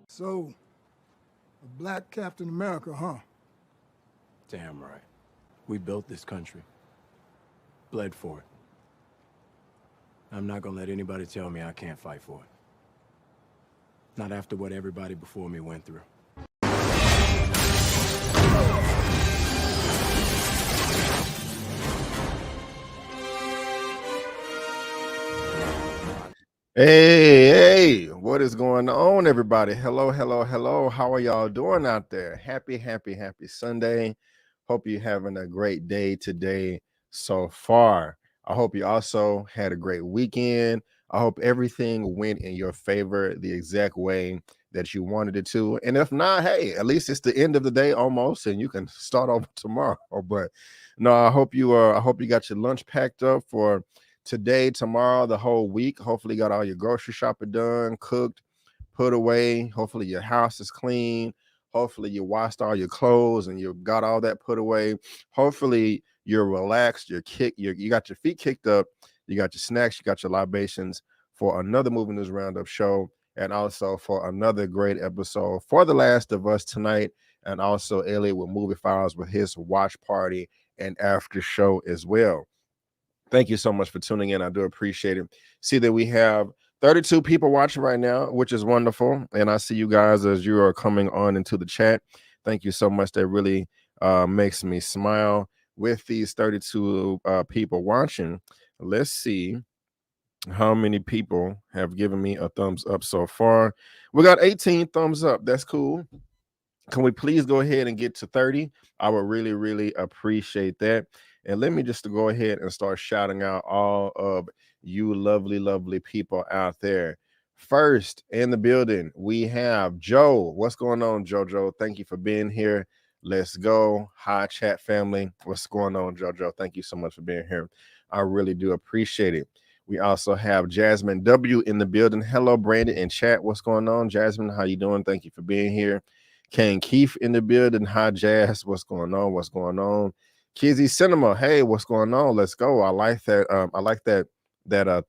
So, a black Captain America, huh? Damn right. We built this country. Bled for it. I'm not gonna let anybody tell me I can't fight for it. Not after what everybody before me went through. Hey, what is going on, everybody? Hello. How are y'all doing out there? Happy Sunday. Hope you're having a great day today so far. I hope you also had a great weekend. I hope everything went in your favor the exact way that you wanted it to. And if not, hey, at least it's the end of the day almost, and you can start over tomorrow. But no, I hope you got your lunch packed up for today, tomorrow, the whole week. Hopefully you got all your grocery shopping done, cooked, put away. Hopefully your house is clean. Hopefully you washed all your clothes and you got all that put away. Hopefully you're relaxed, you got your feet kicked up, you got your snacks, you got your libations for another Movie News Roundup show, and also for another great episode for The Last of Us tonight, and also Elliot with Movie Files with his watch party and after show as well. Thank you so much for tuning in. I do appreciate it. See that we have 32 people watching right now, which is wonderful. And I see you guys as you are coming on into the chat. Thank you so much. That really makes me smile. With these 32 people watching, let's see how many people have given me a thumbs up so far. We got 18 thumbs up. That's cool. Can we please go ahead and get to 30? I would really appreciate that. And let me just go ahead and start shouting out all of you lovely people out there. First in the building, we have Joe. What's going on, JoJo? Thank you for being here. Let's go. Hi, chat family. What's going on, JoJo? Thank you so much for being here. I really do appreciate it. We also have Jasmine W in the building. Hello, Brandon in chat. What's going on, Jasmine? How you doing? Thank you for being here. Kane Keith in the building. Hi, Jazz. What's going on? What's going on? Kizzy Cinema. Hey, what's going on? Let's go. I like that. I like that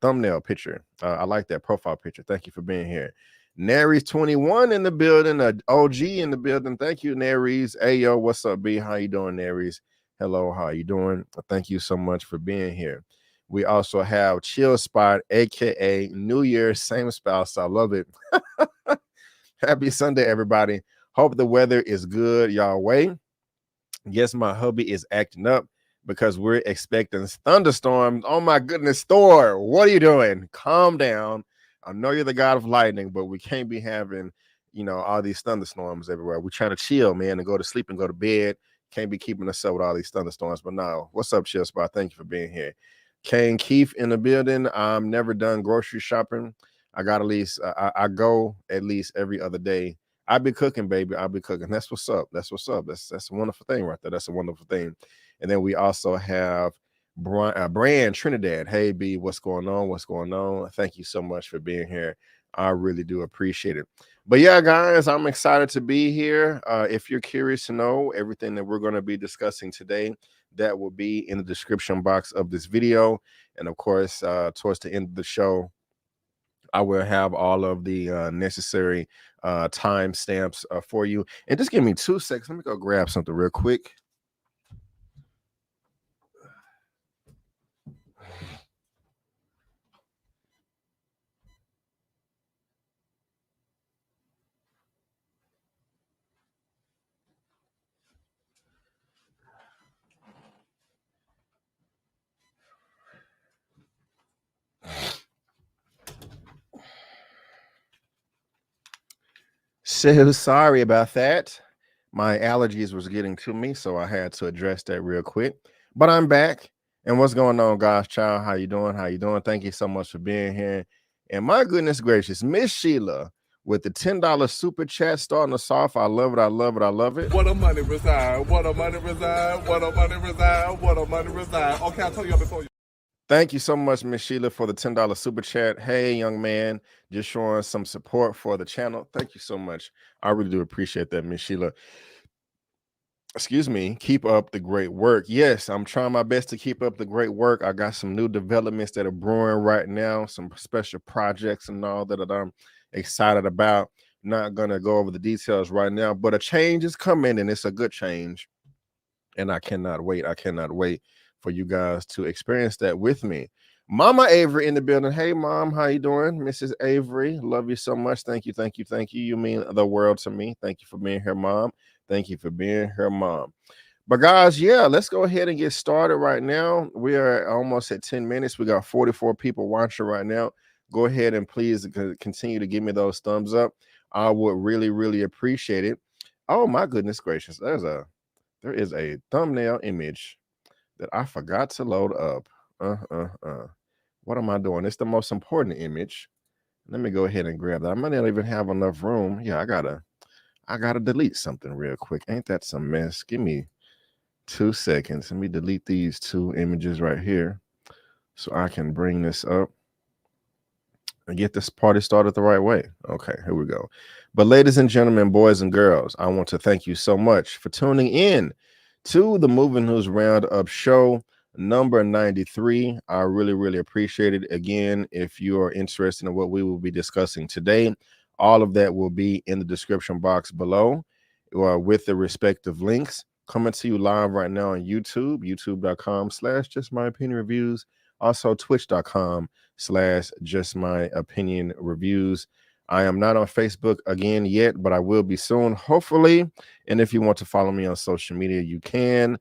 thumbnail picture. I like that profile picture. Thank you for being here. Naries 21 in the building, OG in the building. Thank you, Naries. Hey, yo, what's up, B? How you doing, Naries? Hello, how you doing? Thank you so much for being here. We also have Chill Spot, aka New Year's, same spouse. I love it. Happy Sunday, everybody. Hope the weather is good y'all way. Yes, my hubby is acting up because we're expecting thunderstorms. Oh my goodness, Thor, what are you doing? Calm down. I know you're the god of lightning, but we can't be having, all these thunderstorms everywhere. We're trying to chill, man, and go to sleep and go to bed. Can't be keeping us up with all these thunderstorms. But no, what's up, Chill Spot? Thank you for being here. Kane Keith in the building. I'm never done grocery shopping. I got at least, I go at least every other day. I be cooking, baby. I'll be cooking. That's what's up. That's what's up. That's a wonderful thing right there. That's a wonderful thing. And then we also have Brand Trinidad. Hey, B, what's going on? What's going on? Thank you so much for being here. I really do appreciate it. But yeah, guys, I'm excited to be here. If you're curious to know everything that we're going to be discussing today, that will be in the description box of this video. And of course, towards the end of the show, I will have all of the necessary time stamps for you. And just give me 2 seconds. Let me go grab something real quick. So sorry about that. My allergies was getting to me, so I had to address that real quick. But I'm back. And what's going on, God's child? How you doing? How you doing? Thank you so much for being here. And my goodness gracious, Miss Sheila with the $10 super chat starting us off. I love it. I love it. I love it. What a money reside. What a money reside. What a money reside. What a money reside. Okay, I'll tell you before you. Thank you so much, Miss Sheila, for the $10 super chat. Hey, young man, just showing some support for the channel. Thank you so much. I really do appreciate that, Miss Sheila. Excuse me. Keep up the great work. Yes, I'm trying my best to keep up the great work. I got some new developments that are brewing right now, some special projects and all that I'm excited about. Not going to go over the details right now, but a change is coming, and it's a good change. And I cannot wait. I cannot wait for you guys to experience that with me. Mama Avery in the building. Hey, Mom, how you doing? Mrs. Avery, love you so much. Thank you, thank you, thank you. You mean the world to me. Thank you for being here, Mom. Thank you for being here, Mom. But guys, yeah, let's go ahead and get started right now. We are almost at 10 minutes. We got 44 people watching right now. Go ahead and please continue to give me those thumbs up. I would really, really appreciate it. Oh, my goodness gracious. There is a thumbnail image that I forgot to load up. What am I doing? It's the most important image. Let me go ahead and grab that. I might not even have enough room. Yeah, I gotta delete something real quick. Ain't that some mess? Give me 2 seconds. Let me delete these 2 images right here so I can bring this up and get this party started the right way. Okay, here we go. But ladies and gentlemen, boys and girls, I want to thank you so much for tuning in to the Movie News Roundup show number 93. I really, really appreciate it. Again, if you are interested in what we will be discussing today, all of that will be in the description box below with the respective links. Coming to you live right now on YouTube, youtube.com/justmyopinionreviews. Also twitch.com/justmyopinionreviews. I am not on Facebook again yet, but I will be soon, hopefully. And if you want to follow me on social media, you can.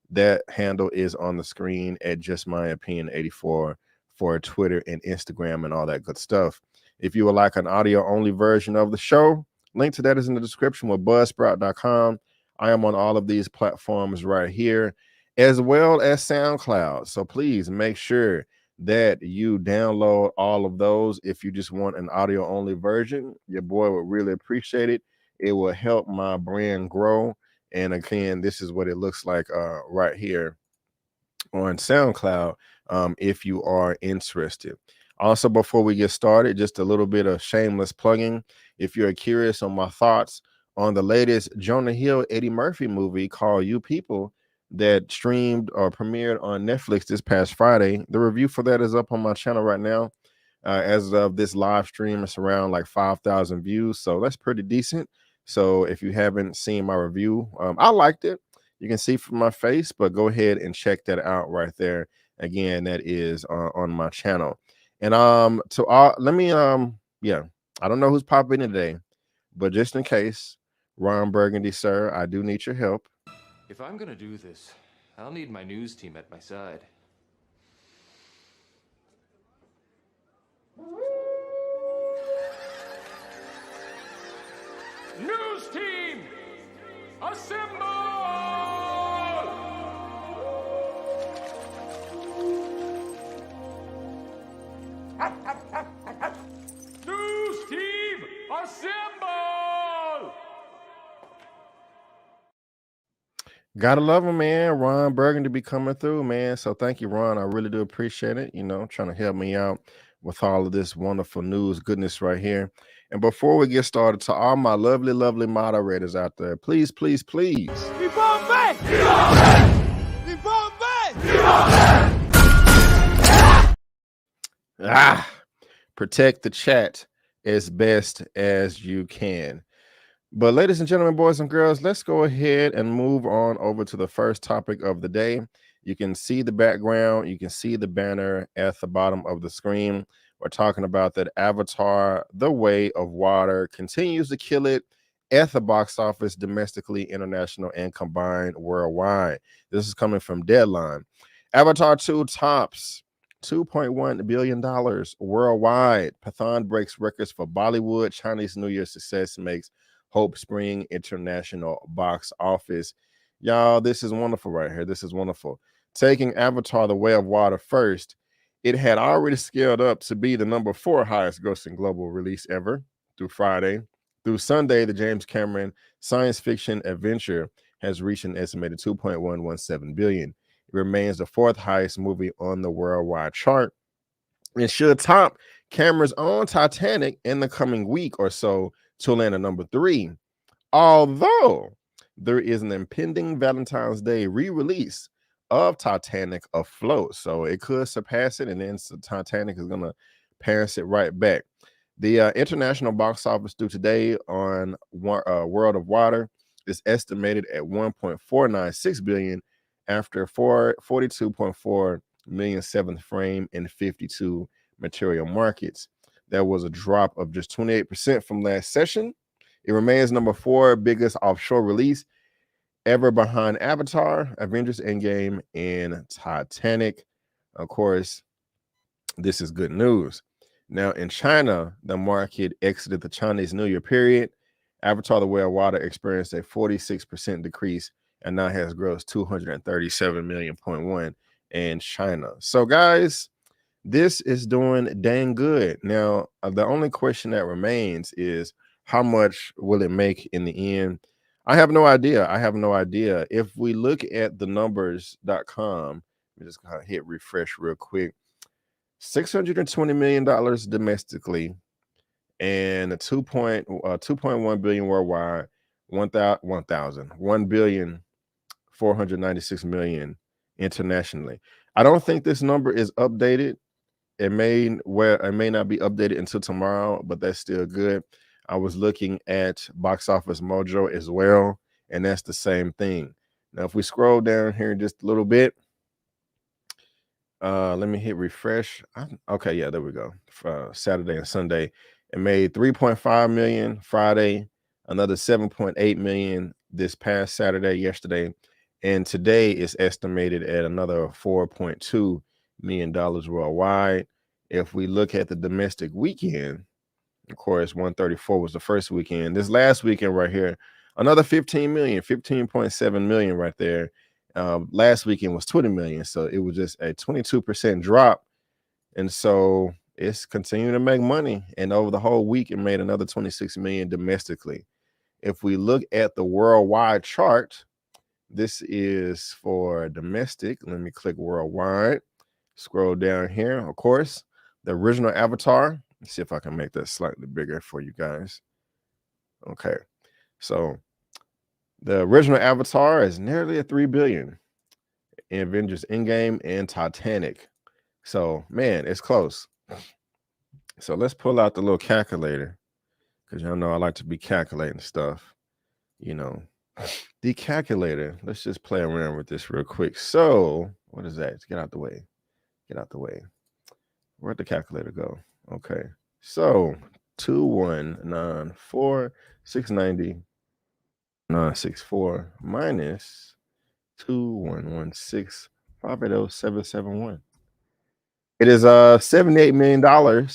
That handle is on the screen at justmyopinion84 for Twitter and Instagram and all that good stuff. If you would like an audio-only version of the show, link to that is in the description with buzzsprout.com. I am on all of these platforms right here, as well as SoundCloud. So please make sure that you download all of those. If you just want an audio only version, your boy would really appreciate it. It will help my brand grow. And again, this is what it looks like right here on SoundCloud, if you are interested. Also, before we get started, just a little bit of shameless plugging. If you're curious on my thoughts on the latest Jonah Hill, Eddie Murphy movie called You People that streamed or premiered on Netflix this past Friday, the review for that is up on my channel right now. As of this live stream, it's around like 5,000 views, so that's pretty decent. So if you haven't seen my review, I liked it. You can see from my face, but go ahead and check that out right there. Again, that is on my channel. And to all, let me yeah, I don't know who's popping in today, but just in case, Ron Burgundy, sir, I do need your help. If I'm gonna do this, I'll need my news team at my side. News team, assemble! News team, assemble! Gotta love him, man. Ron Burgundy be coming through, man. So thank you, Ron. I really do appreciate it. You know, trying to help me out with all of this wonderful news goodness right here. And before we get started, to all my lovely, lovely moderators out there, please, please, please. Protect the chat as best as you can. But ladies and gentlemen, boys and girls, let's go ahead and move on over to the first topic of the day. You can see the background. You can see the banner at the bottom of the screen. We're talking about that Avatar, The Way of Water, continues to kill it at the box office, domestically, international, and combined worldwide. This is coming from Deadline. Avatar 2 tops $2.1 billion worldwide. Pathan breaks records for Bollywood. Chinese New Year success makes Hope Spring international box office. Y'all, this is wonderful right here. This is wonderful. Taking Avatar, The Way of Water first, it had already scaled up to be the number 4 highest grossing global release ever through Friday. Through Sunday, the James Cameron science fiction adventure has reached an estimated $2.117 billion. It remains the 4th highest movie on the worldwide chart and should top Cameron's own Titanic in the coming week or so to land at number 3. Although there is an impending Valentine's Day re-release of Titanic afloat, so it could surpass it, and then Titanic is gonna pass it right back. The international box office through today on World of Water is estimated at $1.496 billion after 42.4 million 7th frame in 52 material markets. That was a drop of just 28% from last session. It remains number 4 biggest offshore release ever behind Avatar, Avengers Endgame, and Titanic. Of course, this is good news. Now, in China, the market exited the Chinese New Year period. Avatar, The Way of Water experienced a 46% decrease and now has grossed 237 million.1 in China. So, guys, this is doing dang good. Now, the only question that remains is how much will it make in the end? I have no idea. I have no idea. If we look at the numbers.com, let me just kind of hit refresh real quick. $620 million domestically and $2.1 billion worldwide, 1,496 million internationally. I don't think this number is updated. It may not be updated until tomorrow, but that's still good. I was looking at Box Office Mojo as well, and that's the same thing. Now, if we scroll down here just a little bit, let me hit refresh. Okay, yeah, there we go. Saturday and Sunday, it made 3.5 million Friday, another 7.8 million this past Saturday, yesterday, and today is estimated at another $4.2 million worldwide. If we look at the domestic weekend, of course, 134 was the first weekend. This last weekend right here, another 15 million, 15.7 million right there. Last weekend was 20 million, so it was just a 22% drop And so it's continuing to make money. And over the whole week, it made another 26 million domestically. If we look at the worldwide chart, this is for domestic. Let me click worldwide. Scroll down here. Of course, the original Avatar. Let's see if I can make that slightly bigger for you guys. Okay. So the original Avatar is nearly at 3 billion. In Avengers Endgame and Titanic. So, man, it's close. So let's pull out the little calculator, because y'all know I like to be calculating stuff. You know, the calculator. Let's just play around with this real quick. So, what is that? Get out the way. Get out the way. Where'd the calculator go? Okay. So, 2194 690 964 minus 2116 580 771. It is $78 million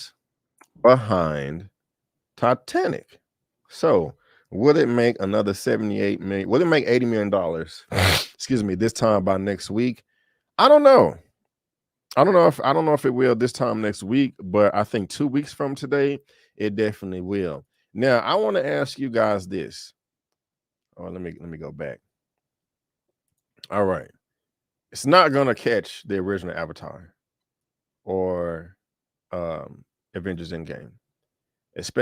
behind Titanic. So will it make another 78 million? Will it make $80 million? Excuse me, this time by next week? I don't know. I don't know if it will this time next week, but I think 2 weeks from today, it definitely will. Now, I want to ask you guys this. Oh, let me go back. All right. It's not gonna catch the original Avatar or Avengers Endgame.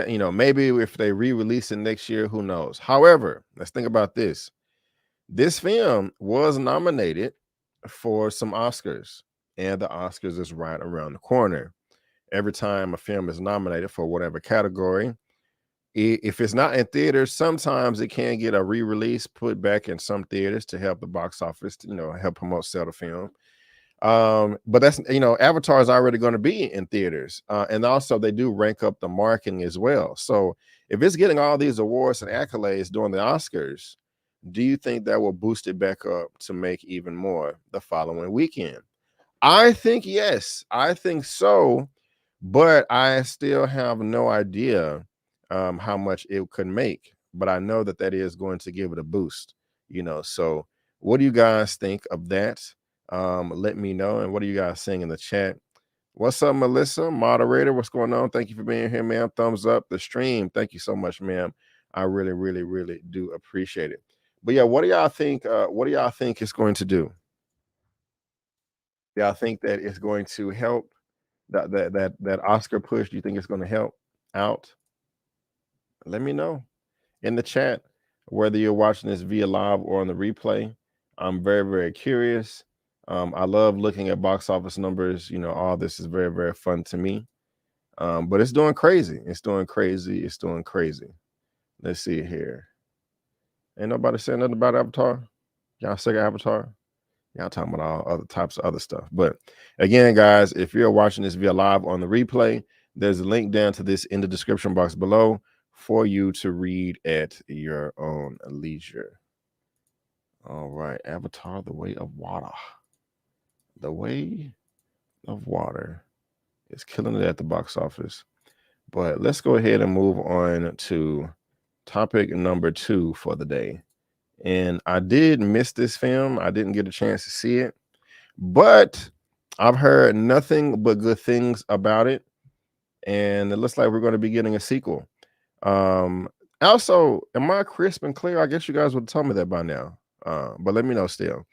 You know, maybe if they re-release it next year, who knows? However, let's think about this. This film was nominated for some Oscars, and the Oscars is right around the corner. Every time a film is nominated for whatever category, if it's not in theaters, sometimes it can get a re-release put back in some theaters to help the box office, you know, help promote, sell the film. But that's, you know, Avatar is already going to be in theaters, and also they do rank up the marketing as well. So if it's getting all these awards and accolades during the Oscars, do you think that will boost it back up to make even more the following weekend? I think yes, I think so, but I still have no idea how much it could make. But I know that that is going to give it a boost, you know. So what do you guys think of that? Let me know. And what are you guys saying in the chat? What's up, Melissa, moderator? What's going on? Thank you for being here, ma'am. Thumbs up the stream. Thank you so much, ma'am. I really, really, really do appreciate it. But yeah, what do y'all think? What do y'all think it's going to do? Y'all think that it's going to help that Oscar push? Do you think it's going to help out? Let me know in the chat, whether you're watching this via live or on the replay. I'm very, very curious. I love looking at box office numbers. You know, all this is very, very fun to me. But it's doing crazy. It's doing crazy. It's doing crazy. Let's see here. Ain't nobody saying nothing about Avatar. Y'all sick of Avatar? Y'all talking about all other types of other stuff. But again, guys, if you're watching this via live on the replay, there's a link down to this in the description box below for you to read at your own leisure. All right, Avatar: The Way of Water. The Way of Water is killing it at the box office. But let's go ahead and move on to topic number 2 for the day. And I did miss this film. I didn't get a chance to see it, but I've heard nothing but good things about it. And it looks like we're going to be getting a sequel. Also, am I crisp and clear? I guess you guys would have told me that by now. But let me know still.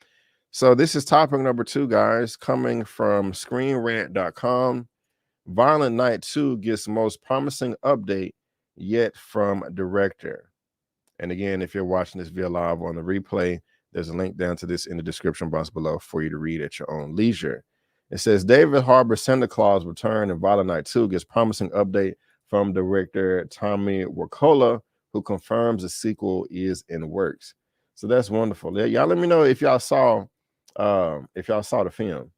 So this is topic number 2, guys, coming from ScreenRant.com. Violent Night 2 gets most promising update yet from director. And again, if you're watching this via live on the replay, there's a link down to this in the description box below for you to read at your own leisure. It says David Harbour's Santa Claus return in Violent Night 2 gets promising update from director Tommy Wirkola, who confirms a sequel is in works. So that's wonderful. Y'all let me know if y'all saw the film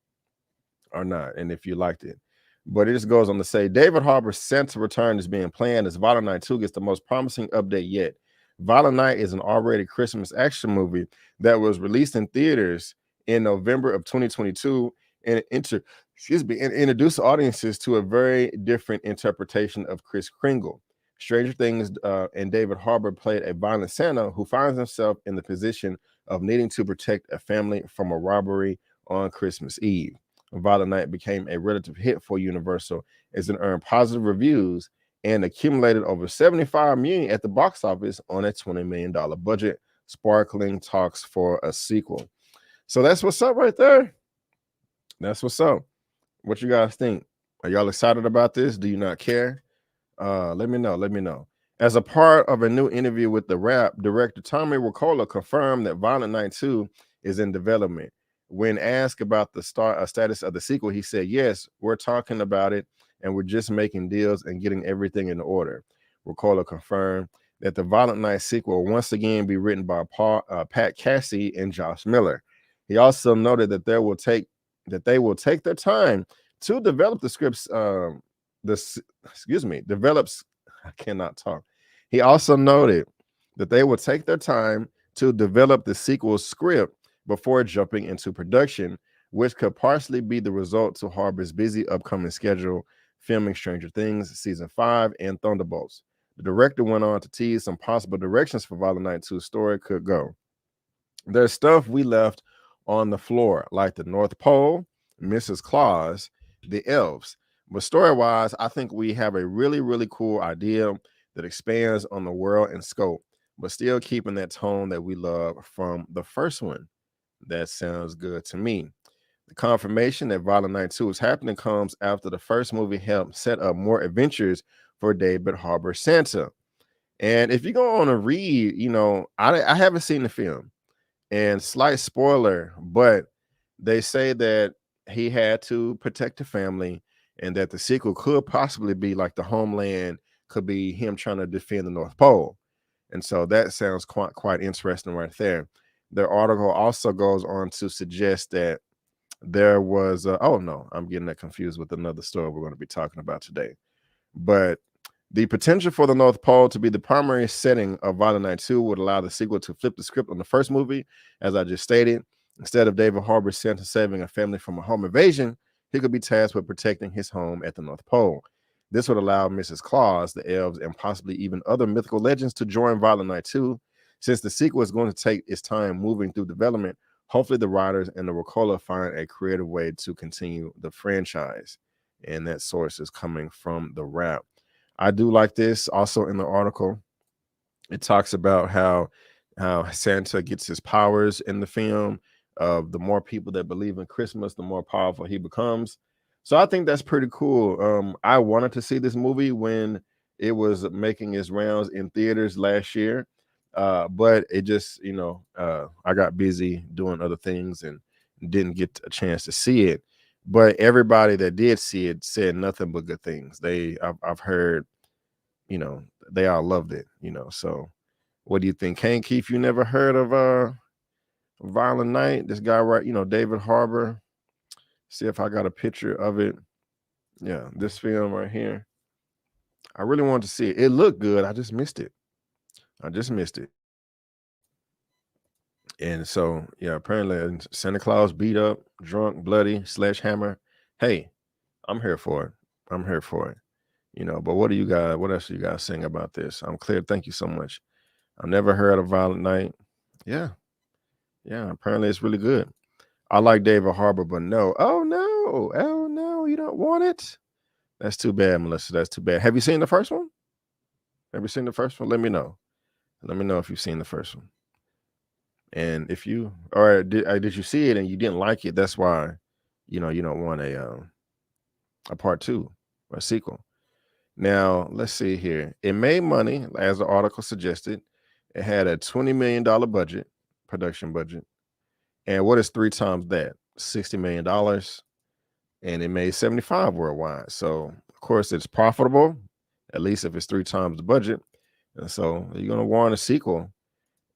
or not, and if you liked it. But it just goes on to say David Harbour's Santa return is being planned as Violent Night 2 gets the most promising update yet. Violent Night is an R-rated Christmas action movie that was released in theaters in November of 2022 and introduced audiences to a very different interpretation of Kris Kringle. Stranger Things and David Harbour played a violent Santa who finds himself in the position of needing to protect a family from a robbery on Christmas Eve. Violent Night became a relative hit for Universal as it earned positive reviews and accumulated over $75 million at the box office on a $20 million budget, sparkling talks for a sequel. So that's what's up right there. That's what's up. What you guys think? Are y'all excited about this? Do you not care? Let me know. Let me know. As a part of a new interview with the Rap, director Tommy Wacola confirmed that Violent Night 2 is in development. When asked about the status of the sequel, he said, "Yes, we're talking about it, and we're just making deals and getting everything in order." Wacola confirmed that the Violent Night sequel will once again be written by Pat Casey and Josh Miller. He also noted that they will take their time to develop the scripts. I cannot talk. He also noted that they will take their time to develop the sequel script before jumping into production, which could partially be the result to Harbor's busy upcoming schedule, filming Stranger Things Season 5 and Thunderbolts. The director went on to tease some possible directions for Violent Night 2's story could go. There's stuff we left on the floor, like the North Pole, Mrs. Claus, the elves. But story-wise, I think we have a really, really cool idea that expands on the world and scope, but still keeping that tone that we love from the first one. That sounds good to me. The confirmation that Violent Night 2 is happening comes after the first movie helped set up more adventures for David Harbour Santa. And if you go on a read, I haven't seen the film, and slight spoiler, but they say that he had to protect the family and that the sequel could possibly be like the Homeland, could be him trying to defend the North Pole. And so that sounds quite interesting right there. The article also goes on to suggest that there was oh no, I'm getting that confused with another story we're going to be talking about today. But the potential for the North Pole to be the primary setting of Violent Night 2 would allow the sequel to flip the script on the first movie, as I just stated. Instead of David Harbour Santa saving a family from a home invasion, he could be tasked with protecting his home at the North Pole. This would allow Mrs. Claus, the elves, and possibly even other mythical legends to join Violent Night 2. Since the sequel is going to take its time moving through development, hopefully the writers and the Wacola find a creative way to continue the franchise. And that source is coming from the Rap. I do like this. Also in the article, it talks about how Santa gets his powers in the film. The more people that believe in Christmas, the more powerful he becomes. So I think that's pretty cool. I wanted to see this movie when it was making its rounds in theaters last year. But it just, I got busy doing other things and didn't get a chance to see it. But everybody that did see it said nothing but good things. I've heard, they all loved it, So what do you think? Kane Keith, you never heard of Violent Night? This guy, right, David Harbour. See if I got a picture of it. Yeah, this film right here. I really wanted to see it. It looked good. I just missed it. And so, yeah, apparently Santa Claus beat up, drunk, bloody, sledgehammer. Hey, I'm here for it. But what else do you guys saying about this? I'm clear. Thank you so much. I've never heard of Violent Night. Yeah, apparently it's really good. I like David Harbour, but no. Oh no, you don't want it? That's too bad, Melissa. That's too bad. Have you seen the first one? Let me know. Let me know if you've seen the first one. And if you, or did you see it and you didn't like it? That's why, you don't want a part 2 or a sequel. Now, let's see here. It made money, as the article suggested. It had a $20 million production budget. And what is 3 times that? $60 million. And it made 75 worldwide. So, of course, it's profitable, at least if it's 3 times the budget. And so you're going to warrant a sequel.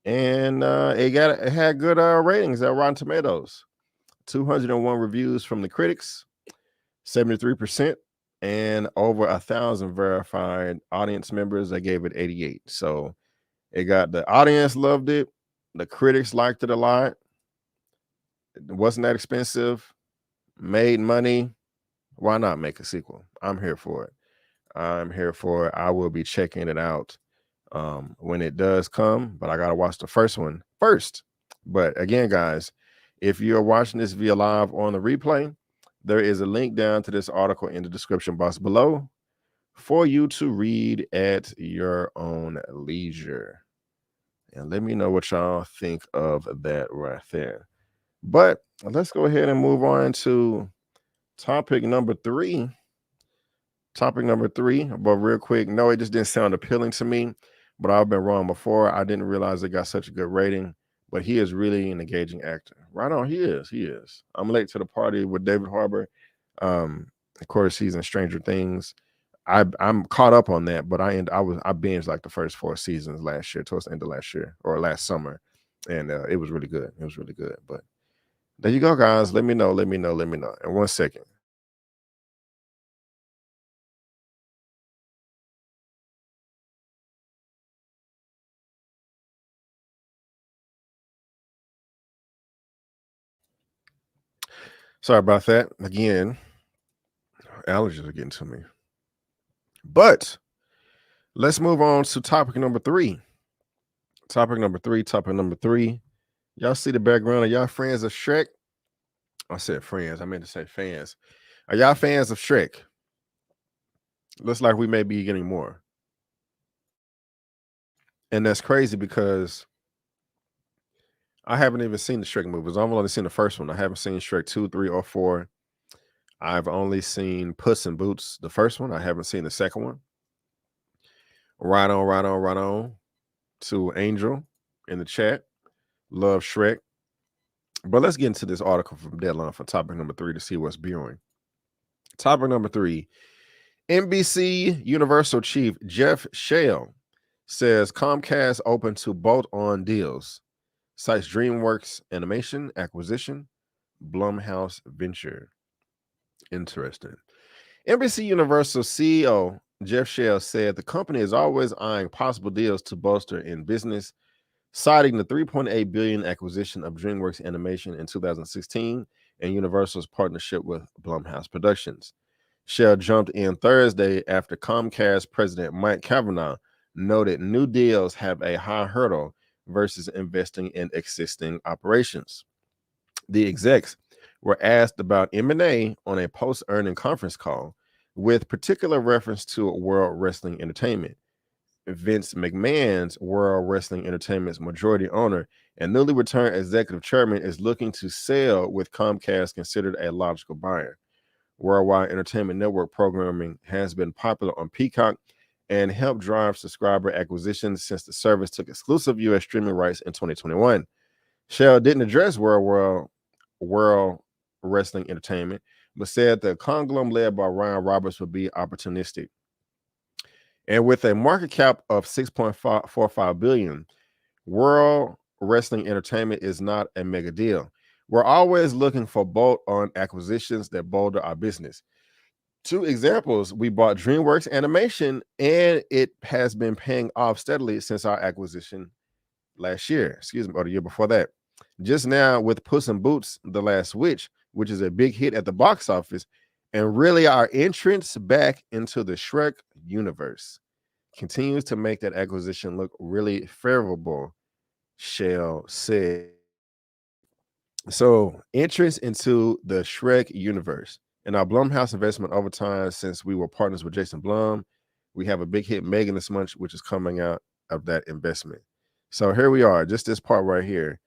And it had good ratings at Rotten Tomatoes. 201 reviews from the critics, 73%, and over 1,000 verified audience members. They gave it 88. So the audience loved it. The critics liked it a lot. It wasn't that expensive. Made money. Why not make a sequel? I'm here for it. I will be checking it out when it does come, but I gotta watch the first one first. But again, guys, if you're watching this via live on the replay, There is a link down to this article in the description box below for you to read at your own leisure. And let me know what y'all think of that right there. But let's go ahead and move on to topic number 3. Topic number 3, but real quick, no, it just didn't sound appealing to me, but I've been wrong before. I didn't realize it got such a good rating, but he is really an engaging actor. Right on, he is. I'm late to the party with David Harbour. Of course, he's in Stranger Things. I'm caught up on that, but I binged like the first 4 seasons last year, towards the end of last year or last summer, and it was really good. It was really good. But there you go, guys. Let me know. In 1 second. Sorry about that. Again, allergies are getting to me. But let's move on to topic number 3. Topic number three. Y'all see the background? Are y'all friends of SHREK? I said friends. I meant to say fans. Are y'all fans of SHREK? Looks like we may be getting more. And that's crazy because I haven't even seen the SHREK movies. I've only seen the first one. I haven't seen SHREK 2, 3, or 4. I've only seen Puss in Boots, the first one. I haven't seen the second one. Right on to Angel in the chat. Love SHREK. But let's get into this article from Deadline for topic number 3 to see what's brewing. Topic number 3. NBC Universal chief Jeff Shell says Comcast open to bolt-on deals. Cites DreamWorks Animation acquisition, Blumhouse venture. Interesting. NBC Universal CEO Jeff Shell said the company is always eyeing possible deals to bolster in business, citing the $3.8 billion acquisition of DreamWorks Animation in 2016 and Universal's partnership with Blumhouse Productions. Shell jumped in Thursday after Comcast president Mike Cavanaugh noted new deals have a high hurdle versus investing in existing operations. The execs were asked about M&A on a post-earning conference call, with particular reference to World Wrestling Entertainment. Vince McMahon's World Wrestling Entertainment's majority owner and newly returned executive chairman is looking to sell, with Comcast considered a logical buyer. Worldwide Entertainment Network programming has been popular on Peacock and helped drive subscriber acquisitions since the service took exclusive U.S. streaming rights in 2021. Shell didn't address World Wrestling Entertainment, but said the conglomerate led by Ryan Roberts would be opportunistic. And with a market cap of $6.45 billion, World Wrestling Entertainment is not a mega deal. We're always looking for bolt-on acquisitions that bolster our business. 2 examples: we bought DreamWorks Animation, and it has been paying off steadily since our acquisition last year, or the year before that. Just now with Puss in Boots, The Last Witch, which is a big hit at the box office, and really our entrance back into the SHREK universe continues to make that acquisition look really favorable, Shell said. So, entrance into the SHREK universe and our Blumhouse investment over time, since we were partners with Jason Blum, we have a big hit, Megan this month, which is coming out of that investment. So here we are, just this part right here,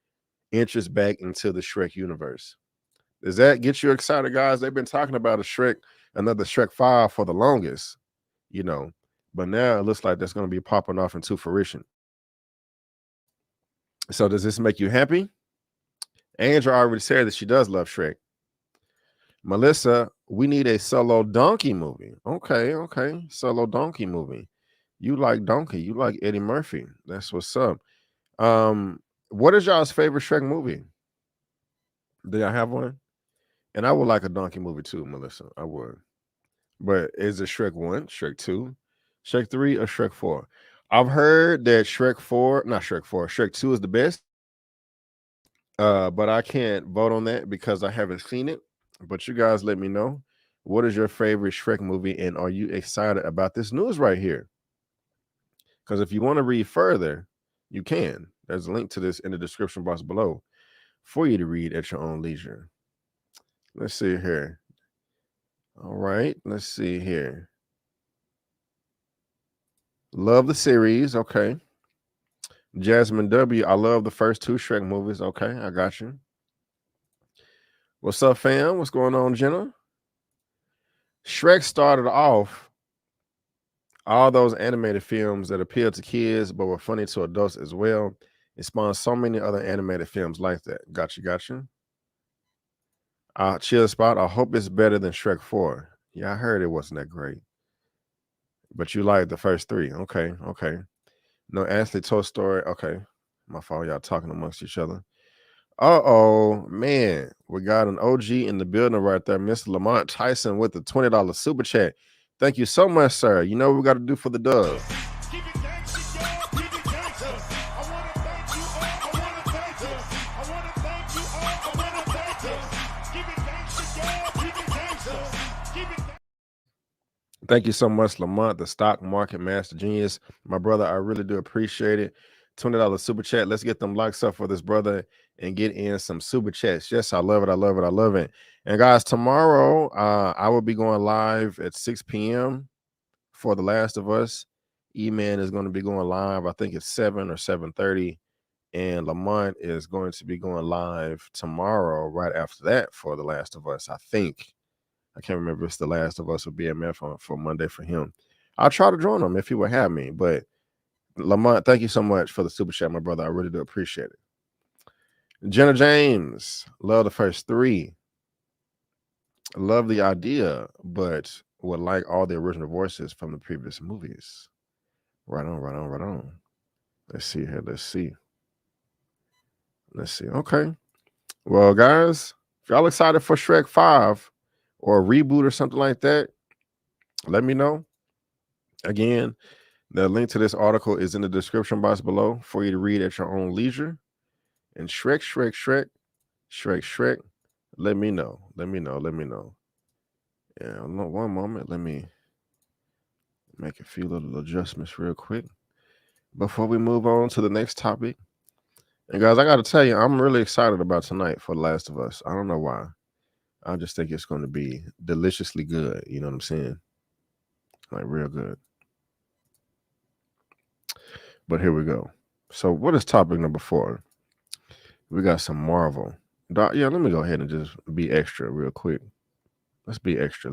interest back into the SHREK universe. Does that get you excited, guys? They've been talking about another SHREK 5 for the longest, but now it looks like that's going to be popping off into fruition. So does this make you happy? Angela already said that she does love SHREK. Melissa, we need a solo donkey movie. Okay. Solo donkey movie. You like Donkey. You like Eddie Murphy. That's what's up. What is y'all's favorite SHREK movie? Do y'all have one? And I would like a donkey movie too, Melissa. I would. But is it SHREK 1, SHREK 2, SHREK 3, or SHREK 4? I've heard that SHREK 2 is the best. But I can't vote on that because I haven't seen it. But you guys let me know. What is your favorite SHREK movie, and are you excited about this news right here? Because if you want to read further, you can. There's a link to this in the description box below for you to read at your own leisure. Let's see here. All right, let's see here. Love the series. Okay. Jasmine W. I love the first 2 Shrek movies. Okay, I got you. What's up, fam? What's going on, Jenna? Shrek started off all those animated films that appealed to kids but were funny to adults as well. It spawned so many other animated films like that. Gotcha. Chill Spot. I hope it's better than Shrek 4. Yeah, I heard it wasn't that great. But you like the first 3. Okay. No, Ashley Toy Story. Okay. My fault. Y'all talking amongst each other. Uh-oh, man. We got an OG in the building right there. Mr. Lamont Tyson with the $20 super chat. Thank you so much, sir. You know what we got to do for the dub. Thank you so much, Lamont, the stock market master genius. My brother, I really do appreciate it. $20 super chat. Let's get them likes up for this brother and get in some super chats. Yes, I love it. And guys, tomorrow I will be going live at 6 p.m. for The Last of Us. Eman is going to be going live. I think it's 7 or 7:30. And Lamont is going to be going live tomorrow right after that for The Last of Us, I think. I can't remember if it's The Last of Us or BMF for Monday for him. I'll try to join him if he would have me. But Lamont, thank you so much for the super chat, my brother. I really do appreciate it. Jenna James, love the first 3. Love the idea, but would like all the original voices from the previous movies. Right on. Let's see here. Let's see. Okay. Well, guys, if y'all excited for Shrek 5 or a reboot or something like that, let me know. Again, the link to this article is in the description box below for you to read at your own leisure. And Shrek. Let me know. Yeah, one moment. Let me make a few little adjustments real quick before we move on to the next topic. And guys, I got to tell you, I'm really excited about tonight for The Last of Us. I don't know why. I just think it's going to be deliciously good. You know what I'm saying? Like real good. But here we go. So what is topic number 4? We got some Marvel. Yeah, let me go ahead and just be extra real quick. Let's be extra.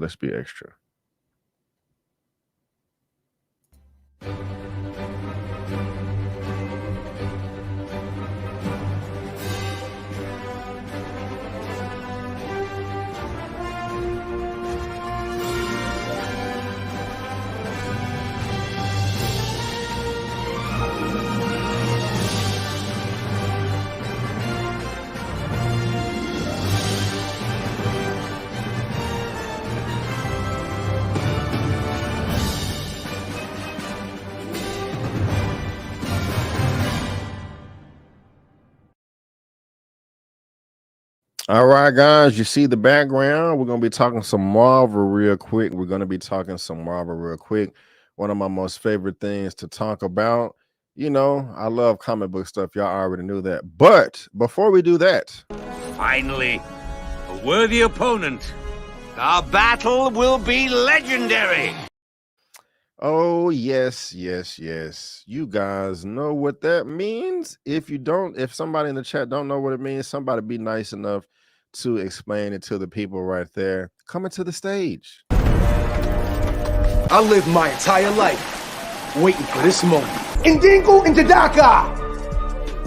All right, guys, you see the background. We're going to be talking some Marvel real quick. One of my most favorite things to talk about. You know, I love comic book stuff. Y'all already knew that. But before we do that, finally, a worthy opponent. Our battle will be legendary. oh, yes. You guys know what that means. If somebody in the chat don't know what it means, somebody be nice enough to explain it to the people right there. Coming to the stage. I lived my entire life waiting for this moment. Indingo Indidaka!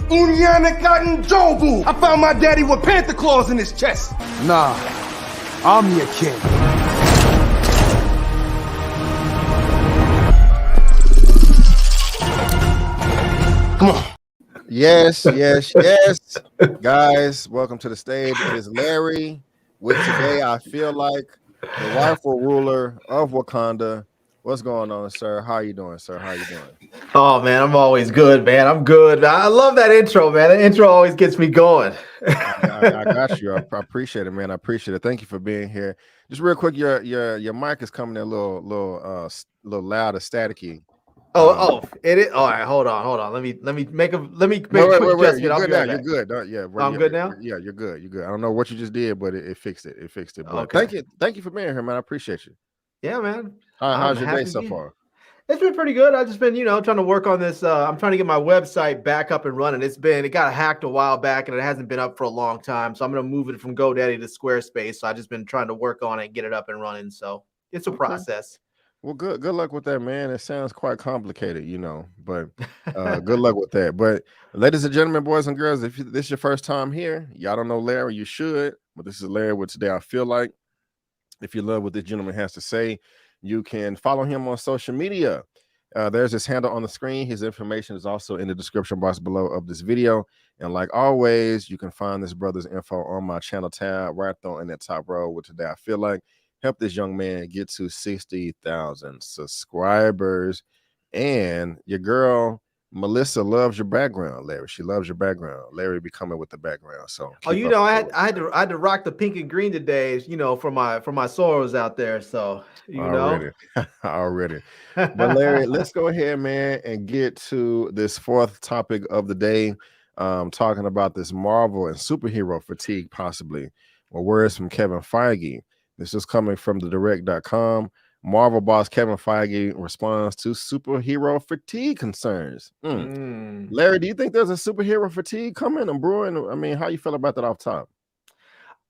Uniana Cotton Jobu! I found my daddy with panther claws in his chest. Nah, I'm your king. Come on. Yes. Guys, welcome to the stage. It is Larry with today, I feel like the rightful ruler of Wakanda. What's going on, sir? How you doing, sir? Oh, man, I'm always good, man. I'm good. I love that intro, man. That intro always gets me going. I got you. I appreciate it, man. I appreciate it. Thank you for being here. Just real quick, your mic is coming in a little loud or staticky. It is. All right, hold on. Let me make a quick wait. adjustment. You're I'll good be now. right You're back. good. I'm good now. Yeah, you're good. You're good. I don't know what you just did, but it fixed it. It fixed it. But Okay. thank you for being here, man. I appreciate you. Yeah, man. How's your day so far? It's been pretty good. I've just been, trying to work on this. I'm trying to get my website back up and running. It got hacked a while back and it hasn't been up for a long time. So I'm going to move it from GoDaddy to Squarespace. So I've just been trying to work on it and get it up and running. So it's a process. Well, good luck with that, man. It sounds quite complicated, but good luck with that. But ladies and gentlemen, boys and girls, if this is your first time here, y'all don't know Larry, you should. But this is Larry with Today I Feel Like. If you love what this gentleman has to say, you can follow him on social media. There's his handle on the screen. His information is also in the description box below of this video. And like always, you can find this brother's info on my channel tab right there in that top row with Today I Feel Like. Help this young man get to 60,000 subscribers. And your girl Melissa loves your background, Larry. She loves your background. Larry be coming with the background. So I had to rock the pink and green today, for my sorrows out there. So already. But Larry, let's go ahead, man, and get to this fourth topic of the day. Talking about this Marvel and superhero fatigue, possibly. Well, words from Kevin Feige. This is coming from the direct.com. Marvel boss Kevin Feige responds to superhero fatigue concerns. Larry, do you think there's a superhero fatigue coming and brewing? I mean, how you feel about that off top?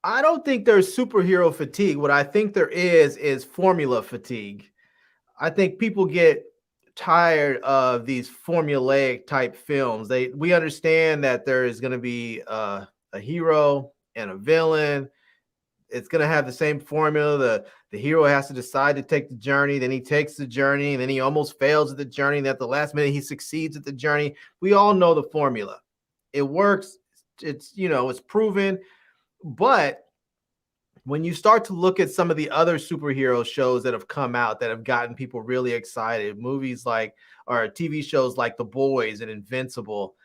I don't think there's superhero fatigue. What I think there is formula fatigue. I think people get tired of these formulaic type films. We understand that there is going to be a hero and a villain. It's going to have the same formula. The hero has to decide to take the journey. Then he takes the journey. And then he almost fails at the journey. And at the last minute, he succeeds at the journey. We all know the formula. It works. It's proven. But when you start to look at some of the other superhero shows that have come out that have gotten people really excited, movies or TV shows like The Boys and Invincible,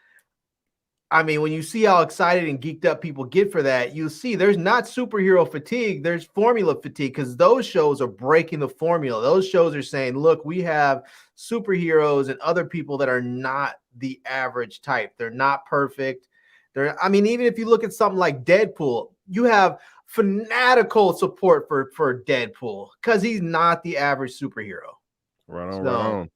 I mean, when you see how excited and geeked up people get for that, you see there's not superhero fatigue, there's formula fatigue, because those shows are breaking the formula. Those shows are saying, look, we have superheroes and other people that are not the average type. They're not perfect. Even if you look at something like Deadpool, you have fanatical support for Deadpool because he's not the average superhero. Right on.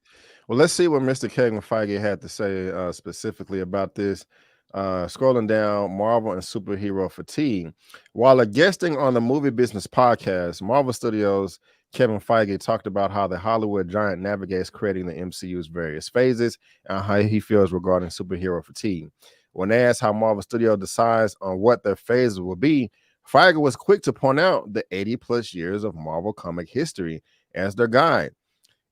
Well, let's see what Mr. Kevin Feige had to say specifically about this. Scrolling down, Marvel and superhero fatigue. While guesting on the Movie Business podcast, Marvel Studios' Kevin Feige talked about how the Hollywood giant navigates creating the MCU's various phases and how he feels regarding superhero fatigue. When asked how Marvel Studios decides on what their phases will be, Feige was quick to point out the 80-plus years of Marvel comic history as their guide.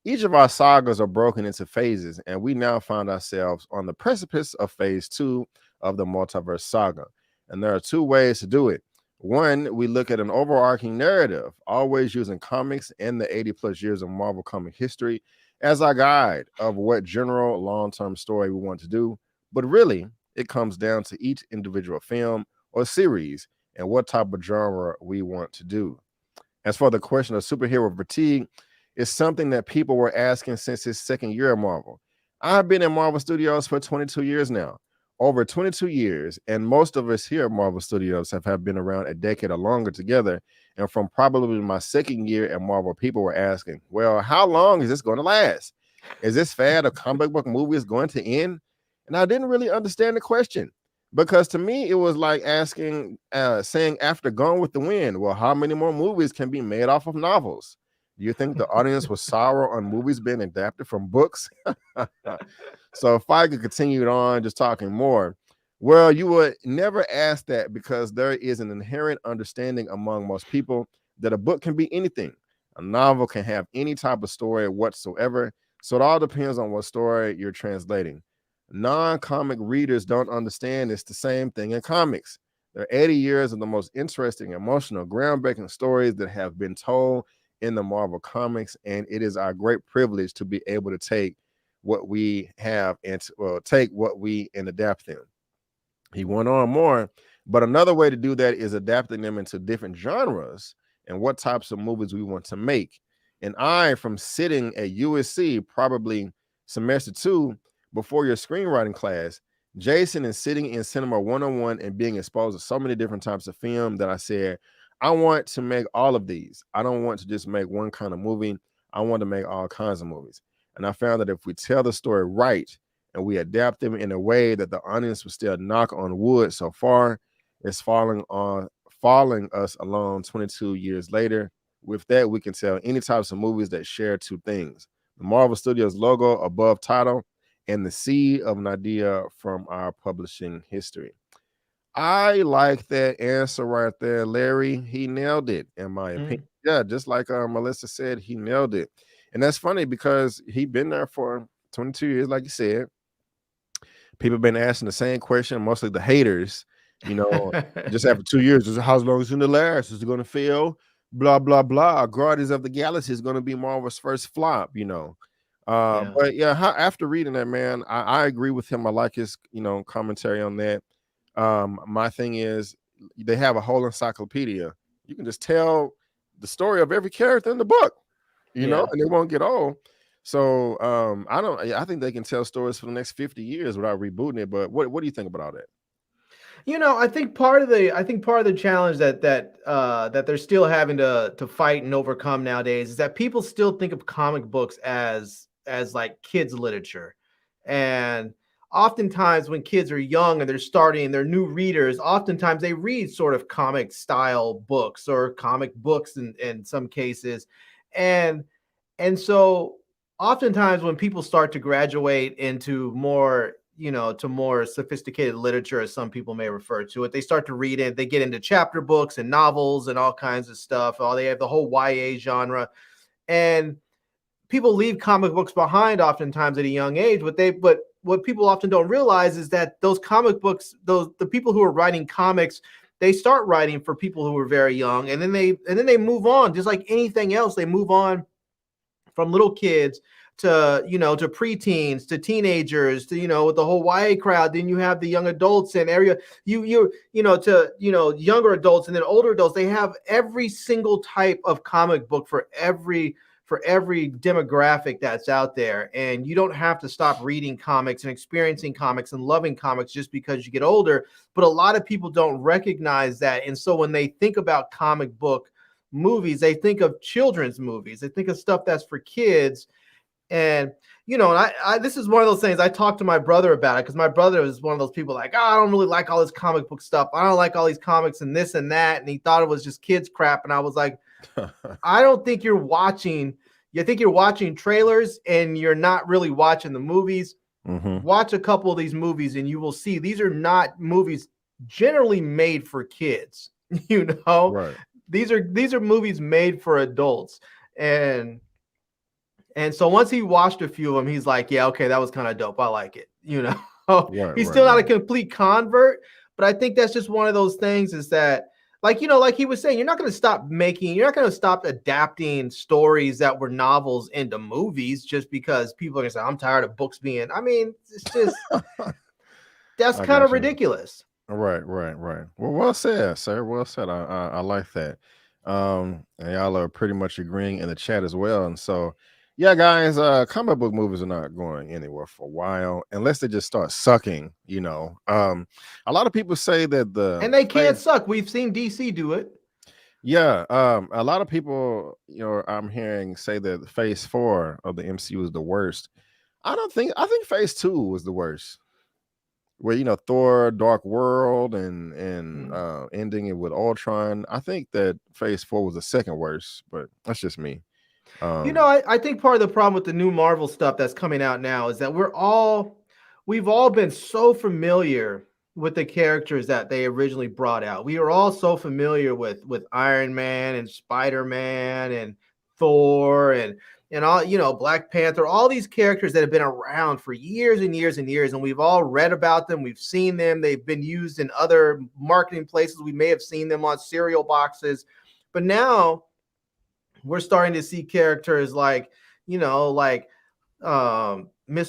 Each of our sagas are broken into phases, and we now find ourselves on the precipice of phase 2 of the multiverse saga. And there are two ways to do it. One, we look at an overarching narrative, always using comics and the 80-plus years of Marvel comic history as our guide of what general long-term story we want to do. But really, it comes down to each individual film or series and what type of genre we want to do. As for the question of superhero fatigue, it's something that people were asking since his second year at Marvel. I've been in Marvel Studios for 22 years now. Over 22 years, and most of us here at Marvel Studios have been around a decade or longer together. And from probably my second year at Marvel, people were asking, well, how long is this going to last? Is this fad of comic book movies going to end? And I didn't really understand the question, because to me, it was like saying after Gone with the Wind, well, how many more movies can be made off of novels? Do you think the audience was sour on movies being adapted from books? So Feige continued on just talking more. Well, you would never ask that because there is an inherent understanding among most people that a book can be anything. A novel can have any type of story whatsoever. So it all depends on what story you're translating. Non-comic readers don't understand it's the same thing in comics. There are 80 years of the most interesting, emotional, groundbreaking stories that have been told in the Marvel comics, and it is our great privilege to be able to take what we have and adapt them. He went on more, but another way to do that is adapting them into different genres and what types of movies we want to make. And I, from sitting at USC, probably semester 2, before your screenwriting class, Jason is sitting in cinema 101 and being exposed to so many different types of film that I said, I want to make all of these. I don't want to just make one kind of movie. I want to make all kinds of movies. And I found that if we tell the story right and we adapt them in a way that the audience will still knock on wood so far, it's following us along 22 years later. With that, we can tell any types of movies that share two things: the Marvel Studios logo above title and the seed of an idea from our publishing history. I like that answer right there, Larry. He nailed it, in my opinion. Yeah, just like Melissa said, he nailed it. And that's funny because he been there for 22 years, like you said. People been asking the same question, mostly the haters, just after 2 years, just how long is it going to last? Is it going to fail? Blah, blah, blah. Guardians of the Galaxy is going to be Marvel's first flop, But yeah, after reading that, man, I agree with him. I like his, commentary on that. My thing is, they have a whole encyclopedia. You can just tell the story of every character in the book, and they won't get old. So I think they can tell stories for the next 50 years without rebooting it. But what do you think about all that? I think part of the challenge that they're still having to fight and overcome nowadays is that people still think of comic books as like kids literature. And oftentimes when kids are young and they're new readers, oftentimes they read sort of comic style books or comic books in some cases. And so oftentimes when people start to graduate into more, to more sophisticated literature, as some people may refer to it, they start to read it. They get into chapter books and novels and all kinds of stuff. They have the whole YA genre, and people leave comic books behind oftentimes at a young age. But what people often don't realize is that those comic books, the people who are writing comics, they start writing for people who are very young, and then they move on, just like anything else. They move on from little kids to preteens, to teenagers, to with the whole YA crowd. Then you have the young adults and area to younger adults, and then older adults. They have every single type of comic book for every demographic that's out there. And you don't have to stop reading comics and experiencing comics and loving comics just because you get older. But a lot of people don't recognize that. And so when they think about comic book movies, they think of children's movies. They think of stuff that's for kids. And I this is one of those things I talked to my brother about it, because my brother is one of those people like, I don't really like all this comic book stuff. I don't like all these comics and this and that. And he thought it was just kids crap. And I was like, I don't think you're watching. You think you're watching trailers and you're not really watching the movies. Watch a couple of these movies and you will see these are not movies generally made for kids. Right. These are movies made for adults. And so once he watched a few of them, he's like, yeah, okay, that was kind of dope. I like it. He's still not a complete convert, but I think that's just one of those things is that, like he was saying, you're not going to stop adapting stories that were novels into movies just because people are going to say, I'm tired of books being, it's just, that's kind of ridiculous. Right. Well, well said, sir. Well said. I like that. And y'all are pretty much agreeing in the chat as well. And so, yeah, guys, comic book movies are not going anywhere for a while unless they just start sucking. A lot of people say that and they can't suck. We've seen DC do it. Yeah, a lot of people, I'm hearing say that Phase 4 of the MCU is the worst. I think Phase 2 was the worst. Where Thor: Dark World and ending it with Ultron. I think that Phase 4 was the second worst, but that's just me. I think part of the problem with the new Marvel stuff that's coming out now is that we've all been so familiar with the characters that they originally brought out. We are all so familiar with Iron Man and Spider-Man and Thor and all, Black Panther, all these characters that have been around for years and years and years, and we've all read about them. We've seen them. They've been used in other marketing places. We may have seen them on cereal boxes, but now we're starting to see characters like Miss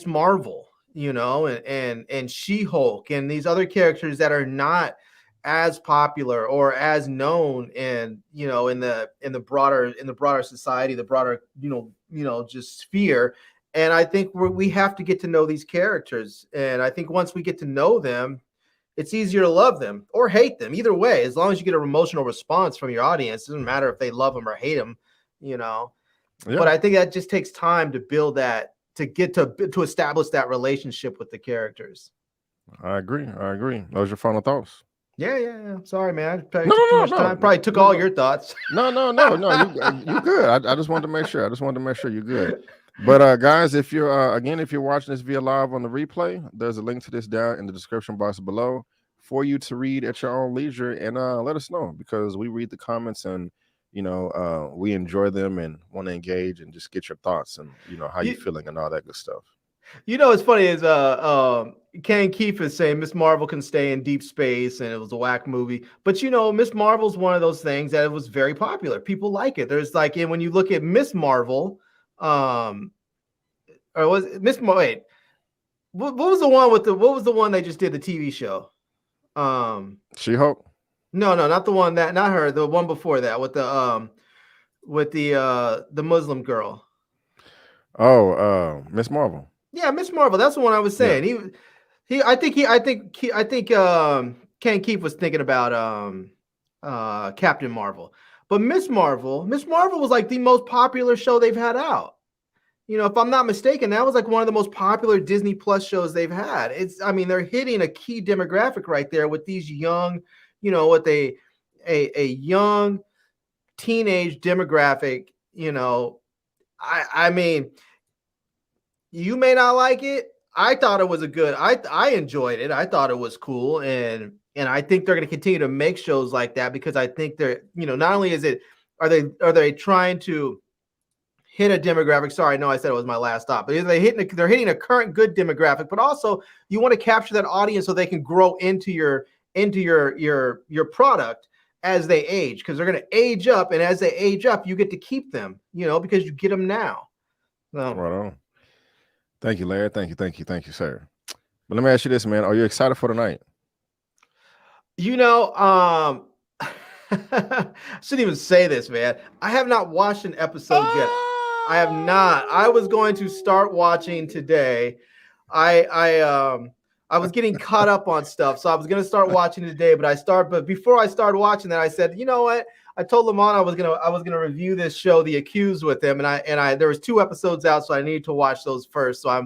Marvel, and She-Hulk and these other characters that are not as popular or as known in the broader society, the broader, just sphere. And I think we have to get to know these characters. And I think once we get to know them, it's easier to love them or hate them. Either way, as long as you get an emotional response from your audience, it doesn't matter if they love them or hate them, you know. Yeah. But I think that just takes time to build that, to get to establish that relationship with the characters. I agree. Those are your final thoughts. Yeah. Sorry, man. No. Probably took all your thoughts. No. You good. I just wanted to make sure. You're good. But guys, if you're if you're watching this via live on the replay, there's a link to this down in the description box below for you to read at your own leisure, and let us know, because we read the comments and we enjoy them and want to engage and just get your thoughts and how you feeling and all that good stuff. What's funny is Ken Keefe is saying Miss Marvel can stay in deep space and it was a whack movie. But Miss Marvel's one of those things that it was very popular. People like it. There's and when you look at Miss Marvel, or was it Miss wait, what was the one they just did the TV show? She-Hulk? No, not the one not her, the one before that with the Muslim girl. Oh, Miss Marvel. Yeah, Miss Marvel. That's the one I was saying. Yeah. I think Ken Keefe was thinking about Captain Marvel. But Miss Marvel was like the most popular show they've had out. If I'm not mistaken, that was like one of the most popular Disney Plus shows they've had. They're hitting a key demographic right there with these young, with a young teenage demographic. I mean, you may not like it. I thought it was I enjoyed it. I thought it was cool. And I think they're going to continue to make shows like that, because I think they're, not only are they trying to hit a demographic. Sorry, no, I said it was my last stop, but they're hitting a current good demographic, but also you want to capture that audience so they can grow into your product as they age, because they're going to age up. And as they age up, you get to keep them, because you get them now. Right on. Thank you, Larry. Thank you, sir. But let me ask you this, man. Are you excited for tonight? I shouldn't even say this, man. I have not watched an episode yet. I have not. I was going to start watching today. I was getting caught up on stuff, so I was going to start watching today. But before I started watching that, I said, you know what? I told Lamont I was gonna review this show, The Accused, with him, and there was 2 episodes out, so I needed to watch those first. So I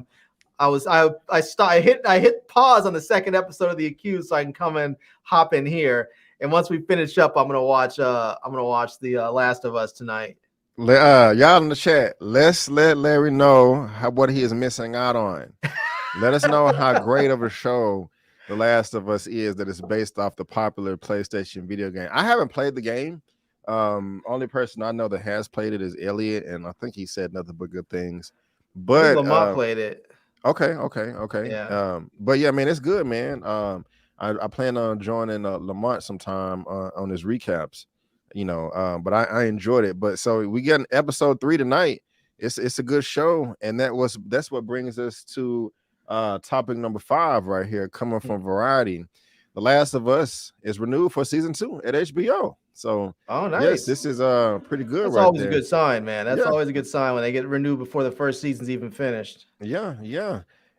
hit pause on the 2nd episode of The Accused so I can come and hop in here. And once we finish up, I'm gonna watch The Last of Us tonight. Y'all in the chat, let's let Larry know what he is missing out on. Let us know how great of a show The Last of Us is, that is based off the popular PlayStation video game. I haven't played the game. Only person I know that has played it is Elliot, and I think he said nothing but good things. But Lamont played it. Okay. Yeah. But yeah, man, it's good, man. I plan on joining Lamont sometime on his recaps, but I enjoyed it. But so we get an episode 3 tonight. It's a good show, and that's what brings us to topic number 5 right here, coming from Variety. The Last of Us is renewed for season 2 at HBO. So, nice. Yes, this is pretty good. That's right always there. A good sign, man. That's always a good sign when they get renewed before the first season's even finished. Yeah.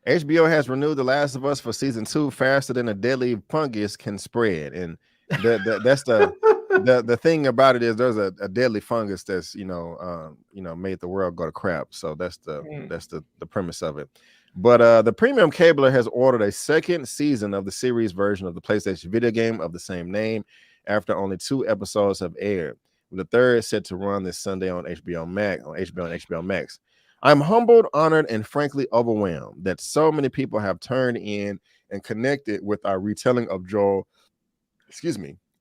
HBO has renewed The Last of Us for season 2 faster than a deadly fungus can spread, and that's the thing about it is there's a deadly fungus that's made the world go to crap. So that's the premise of it. But the premium cabler has ordered a 2nd season of the series version of the PlayStation video game of the same name, after only 2 episodes have aired, with the 3rd set to run this Sunday on HBO and HBO Max. I'm humbled, honored, and frankly overwhelmed that so many people have turned in and connected with our retelling of Joel,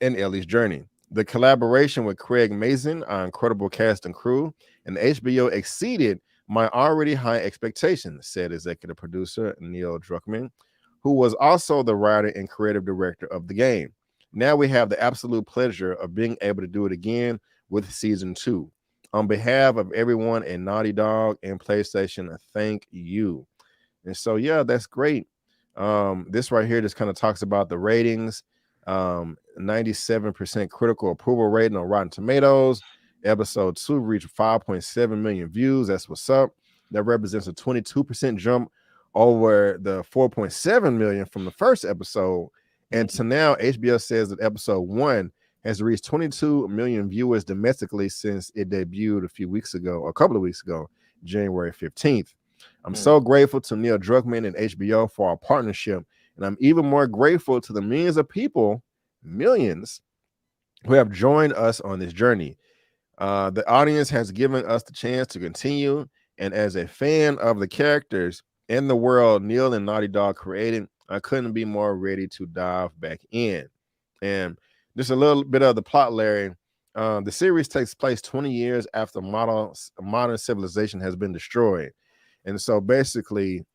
and Ellie's journey. The collaboration with Craig Mazin, our incredible cast and crew, and HBO exceeded my already high expectations, said executive producer Neil Druckmann, who was also the writer and creative director of the game. Now we have the absolute pleasure of being able to do it again with season 2. On behalf of everyone at Naughty Dog and PlayStation, thank you. And so, yeah, that's great. This right here just kind of talks about the ratings. 97% critical approval rating on Rotten Tomatoes. Episode 2 reached 5.7 million views. That's what's up. That represents a 22% jump over the 4.7 million from the first episode. And so now HBO says that episode 1 has reached 22 million viewers domestically since it debuted a couple of weeks ago, January 15th. I'm so grateful to Neil Druckmann and HBO for our partnership. And I'm even more grateful to the millions of people, millions, who have joined us on this journey. The audience has given us the chance to continue. And as a fan of the characters in the world Neil and Naughty Dog created, I couldn't be more ready to dive back in. And just a little bit of the plot, Larry. The series takes place 20 years after modern civilization has been destroyed. And so basically,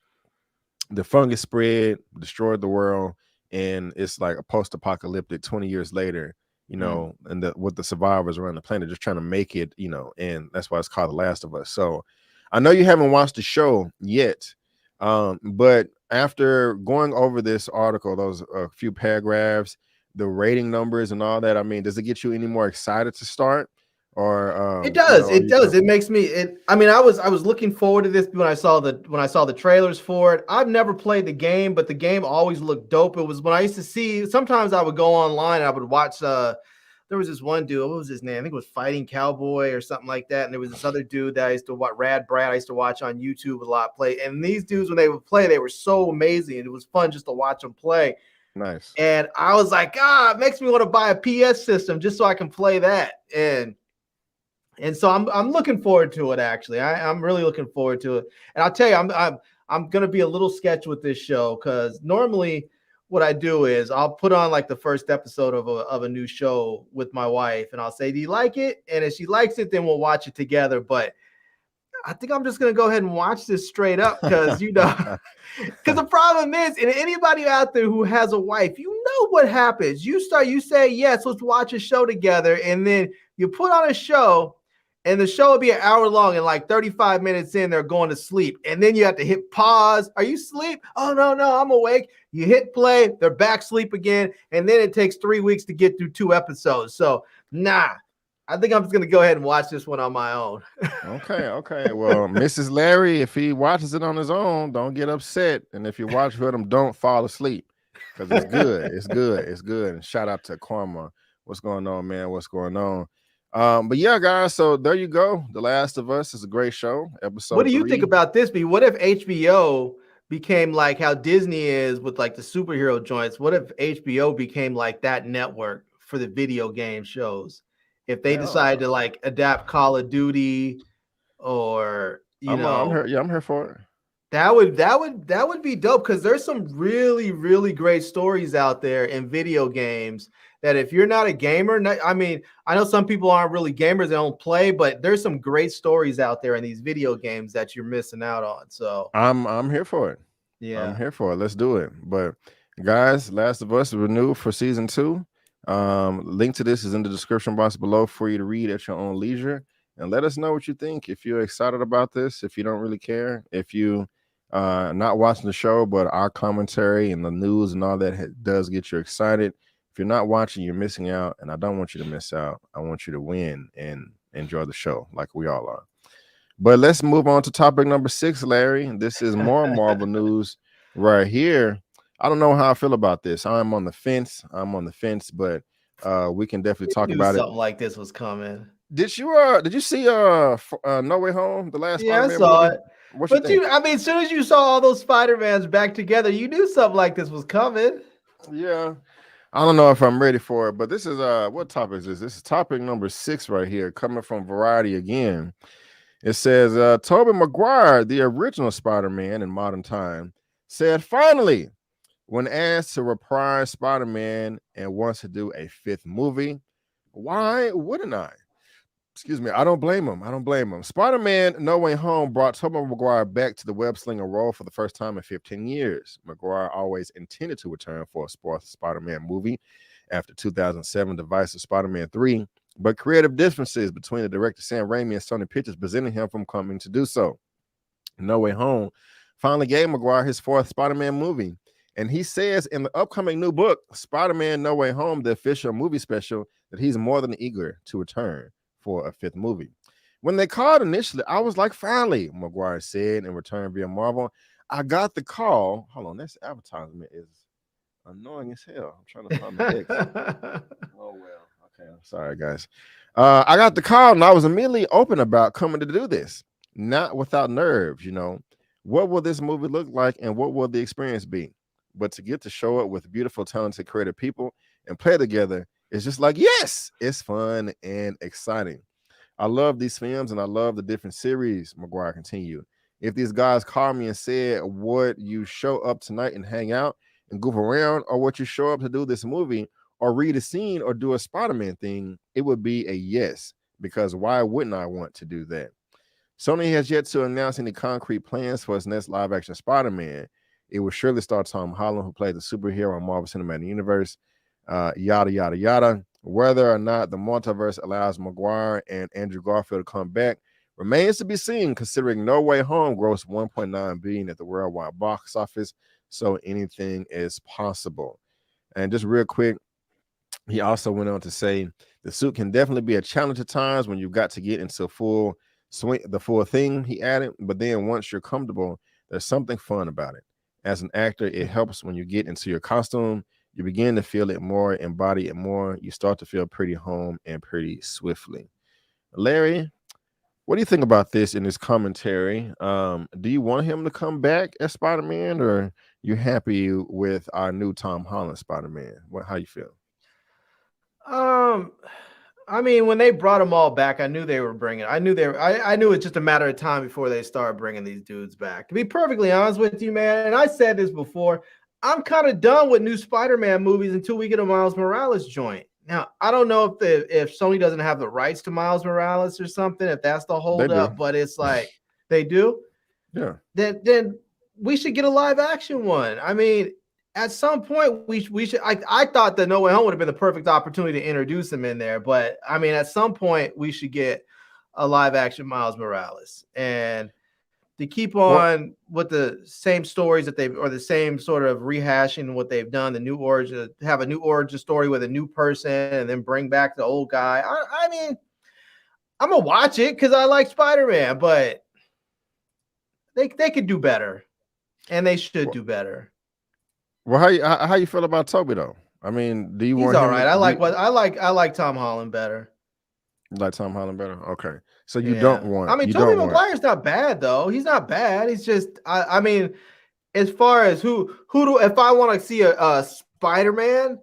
the fungus spread, destroyed the world, and it's like a post-apocalyptic 20 years later, you know, and with the survivors around the planet just trying to make it, you know, and that's why it's called The Last of Us. So I know you haven't watched the show yet, but after going over this article, those few paragraphs, the rating numbers and all that, I mean, does it get you any more excited to start? Or it does. It does. It makes me. I mean, I was looking forward to this when I saw the trailers for it. I've never played the game, but the game always looked dope. It was when I used to see. Sometimes I would go online and I would watch. There was this one dude. What was his name? I think it was Fighting Cowboy or something like that. And there was this other dude that I used to watch, Rad Brad. I used to watch on YouTube a lot play. And these dudes, when they would play, they were so amazing. And it was fun just to watch them play. Nice. And I was like, it makes me want to buy a PS system just so I can play that. And so I'm looking forward to it. Actually, I'm really looking forward to it. And I'll tell you, I'm gonna be a little sketch with this show because normally what I do is I'll put on like the first episode of a new show with my wife, and I'll say, "Do you like it?" And if she likes it, then we'll watch it together. But I think I'm just gonna go ahead and watch this straight up because because the problem is, and anybody out there who has a wife, you know what happens. You say yes, let's watch a show together, and then you put on a show. And the show will be an hour long, and like 35 minutes in, they're going to sleep. And then you have to hit pause. Are you asleep? Oh, no, I'm awake. You hit play, they're back asleep again. And then it takes 3 weeks to get through 2 episodes. So, I think I'm just going to go ahead and watch this one on my own. Okay. Well, Mrs. Larry, if he watches it on his own, don't get upset. And if you watch with him, don't fall asleep because it's good. It's good. And shout out to Karma. What's going on, man? What's going on? But yeah, guys, so there you go. The Last of Us is a great show. Episode What do you 3. think about this, B? What if HBO became like how Disney is with like the superhero joints? What if HBO became like that network for the video game shows? If they decide to like adapt Call of Duty or I'm here for it. That would be dope because there's some really, really great stories out there in video games that if you're not a gamer, I mean, I know some people aren't really gamers, they don't play, but there's some great stories out there in these video games that you're missing out on. So I'm here for it. Yeah, I'm here for it. Let's do it. But guys, Last of Us renewed for season 2. Link to this is in the description box below for you to read at your own leisure. And let us know what you think. If you're excited about this, if you don't really care, if you not watching the show, but our commentary and the news and all that does get you excited. If you're not watching, you're missing out, and I don't want you to miss out. I want you to win and enjoy the show like we all are. But let's move on to topic number 6, Larry. This is more Marvel news right here. I don't know how I feel about this. I'm on the fence, but we can definitely talk about it. Something like this was coming. Did you see No Way Home, the last Spider-Man I saw movie? it. But I mean, as soon as you saw all those Spider-Mans back together, you knew something like this was coming. Yeah. I don't know if I'm ready for it, but this is what topic is this? This is topic number 6 right here, coming from Variety again. It says Tobey Maguire, the original Spider-Man in modern time, said finally, when asked to reprise Spider-Man and wants to do a 5th movie, why wouldn't I? Excuse me, I don't blame him. Spider-Man No Way Home brought Tobey Maguire back to the web-slinger role for the first time in 15 years. Maguire always intended to return for a fourth Spider-Man movie after 2007 divisive Spider-Man 3, but creative differences between the director Sam Raimi and Sony Pictures prevented him from coming to do so. No Way Home finally gave Maguire his 4th Spider-Man movie, and he says in the upcoming new book, Spider-Man No Way Home, the official movie special, that he's more than eager to return for a 5th movie. When they called initially, I was like, finally, Maguire said in return via Marvel. I got the call. Hold on, this advertisement is annoying as hell. I'm trying to find the X. Oh, well. Okay, I'm sorry, guys. I got the call, and I was immediately open about coming to do this. Not without nerves, What will this movie look like, and what will the experience be? But to get to show up with beautiful, talented, creative people and play together is just like, yes, it's fun and exciting. I love these films, and I love the different series, Maguire continued. If these guys called me and said, would you show up tonight and hang out and goof around, or would you show up to do this movie or read a scene or do a Spider-Man thing, it would be a yes, because why wouldn't I want to do that? Sony has yet to announce any concrete plans for its next live-action Spider-Man. It will surely star Tom Holland, who played the superhero in Marvel Cinematic Universe, yada, yada, yada. Whether or not the multiverse allows Maguire and Andrew Garfield to come back remains to be seen, considering No Way Home grossed $1.9 billion at the worldwide box office, so anything is possible. And just real quick, he also went on to say, the suit can definitely be a challenge at times when you've got to get into the full thing, he added, but then once you're comfortable, there's something fun about it. As an actor, it helps when you get into your costume. You begin to feel it more, embody it more. You start to feel pretty home and pretty swiftly. Larry, what do you think about this in this commentary? Do you want him to come back as Spider-Man, or you happy with our new Tom Holland Spider-Man? How you feel? I mean, when they brought them all back, I knew they were bringing. I knew it's just a matter of time before they start bringing these dudes back. To be perfectly honest with you, man, and I said this before, I'm kind of done with new Spider-Man movies until we get a Miles Morales joint. Now, I don't know if Sony doesn't have the rights to Miles Morales or something, if that's the holdup, but it's like they do. Yeah. Then we should get a live action one. I mean, at some point we should. I thought that No Way Home would have been the perfect opportunity to introduce him in there, but I mean, at some point we should get a live action Miles Morales, and to keep on with the same stories that or the same sort of rehashing what they've done, the new origin, have a new origin story with a new person, and then bring back the old guy. I mean, I'm gonna watch it because I like Spider-Man, but they could do better, and they should do better. Well, how you feel about Tobey though? I mean, do you want? He's all right. I like Tom Holland better. You like Tom Holland better? Okay, so you don't want. I mean, Tobey Maguire's not bad though. He's not bad. He's just. I mean, as far as who do if I want to see a Spider-Man,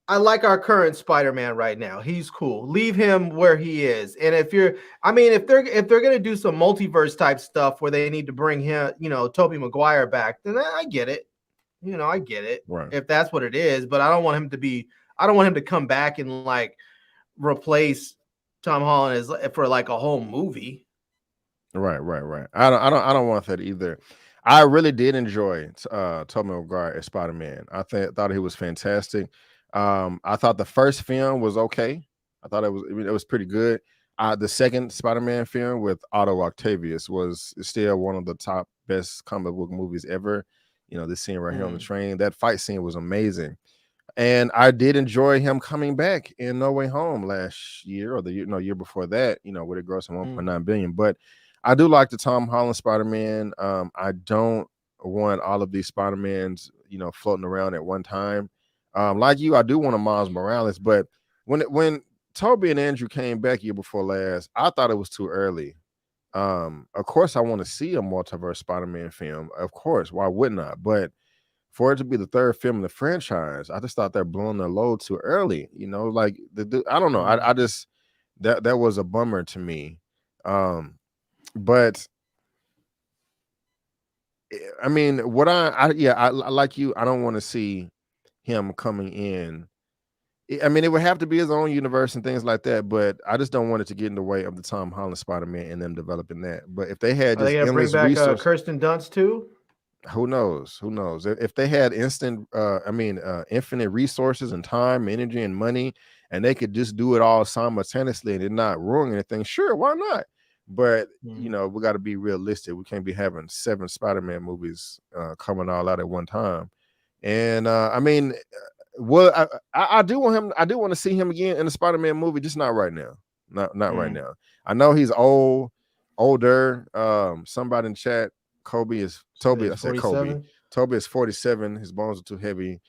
I like our current Spider-Man right now. He's cool. Leave him where he is. And if they're gonna do some multiverse type stuff where they need to bring him, Tobey Maguire back, then I get it. I get it. Right. If that's what it is, but I don't want him to come back and like replace Tom Holland for like a whole movie. Right. I don't want that either. I really did enjoy Tobey Maguire as Spider-Man. I thought he was fantastic. I thought the first film was okay. I thought it was pretty good. The second Spider-Man film with Otto Octavius was still one of the top best comic book movies ever. This scene right here on the train, that fight scene was amazing. And I did enjoy him coming back in No Way Home last year or the year before that, with it grossing $1.9 billion. But I do like the Tom Holland Spider-Man. I don't want all of these Spider-Mans, floating around at one time. Like you, I do want a Miles Morales. But when Tobey and Andrew came back year before last, I thought it was too early. Of course, I want to see a multiverse Spider-Man film. Of course, why wouldn't I? But for it to be the third film in the franchise, I just thought they're blowing their load too early. Like I don't know. I just that was a bummer to me. But I mean, what I like you. I don't want to see him coming in. I mean, it would have to be his own universe and things like that, but I just don't want it to get in the way of the Tom Holland Spider-Man and them developing that. But if they had just endless bring back resources, Kirsten Dunst too, who knows? If they had infinite resources and time, energy, and money, and they could just do it all simultaneously and it not ruin anything, sure, why not? But we got to be realistic. We can't be having 7 Spider-Man movies coming all out at one time. And I do want him. I do want to see him again in the Spider-Man movie, just not right now. Not right now. I know he's older. Somebody in chat, Tobey. I said Kobe. Tobey is 47. His bones are too heavy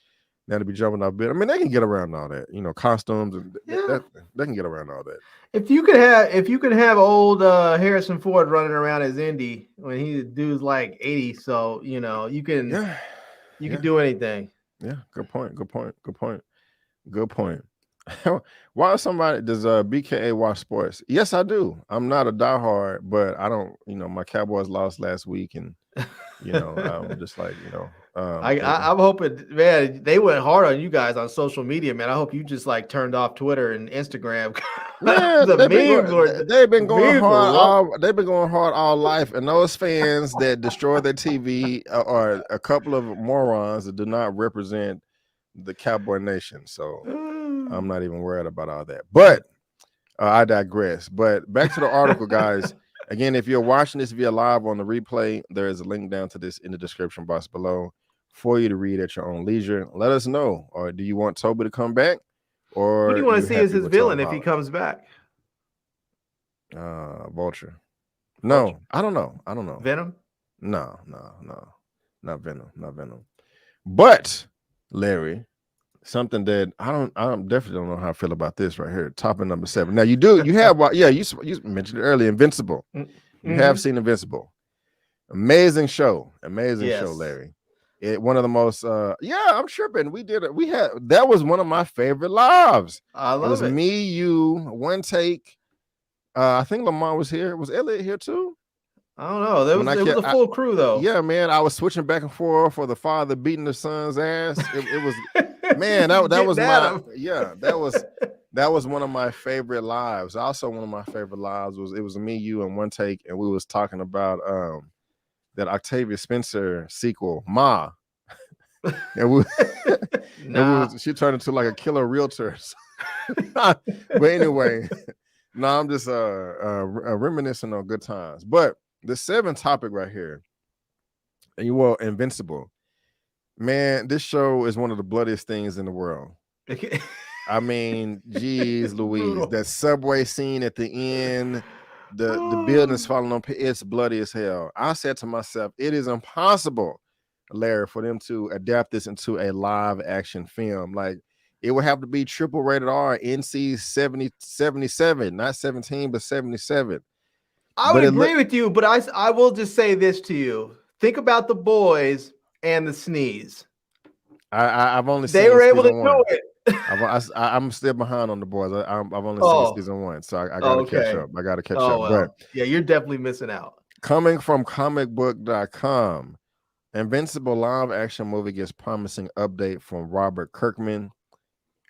now to be jumping off bed. I mean, they can get around all that, costumes and they can get around all that. If you could have old Harrison Ford running around as Indy when he dude's like 80, so you can do anything. Yeah, good point. Why somebody does BKA watch sports? Yes, I do. I'm not a diehard, but I don't. My Cowboys lost last week, and I'm just like I'm hoping, man, they went hard on you guys on social media, man. I hope you just like turned off Twitter and Instagram. Man, they've been going hard all life, and those fans that destroy their TV are a couple of morons that do not represent the Cowboy Nation. So I'm not even worried about all that. But I digress. But back to the article, guys. Again, if you're watching this via live on the replay, there is a link down to this in the description box below for you to read at your own leisure. Let us know. Or do you want Tobey to come back? Or who do you want to see as his villain if he comes back? Vulture. No, Vulture. I don't know. Venom? No. Not Venom. But Larry, something that I definitely don't know how I feel about this right here. Topic number 7. Now you have you mentioned it earlier, Invincible. You have seen Invincible. Amazing show, Larry. One of the most I'm tripping. That was one of my favorite lives. I love it. It was me, you, one take. I think Lamont was here. Was Elliot here too? I don't know. There was a full crew though. Yeah, man. I was switching back and forth for the father beating the son's ass. It was man, that was one of my favorite lives. Also, one of my favorite lives was me, you, and one take, and we was talking about that Octavia Spencer sequel, Ma. And she turned into like a killer realtor. But anyway, no, I'm just reminiscing on good times. But the 7th topic right here, Invincible. Man, this show is one of the bloodiest things in the world. I mean, geez, Louise, that subway scene at the end, the buildings falling on, it's bloody as hell. I said to myself, it is impossible, Larry, for them to adapt this into a live action film. Like, it would have to be triple rated R, NC 77, not 17, but 77. I would agree with you, but I will just say this to you. Think about The Boys and The Sneeze. I've only seen they were able to do it. I'm still behind on The Boys. I've only seen season 1, so I gotta catch up. Well, but yeah, you're definitely missing out. Coming from comicbook.com, Invincible live action movie gets promising update from Robert Kirkman.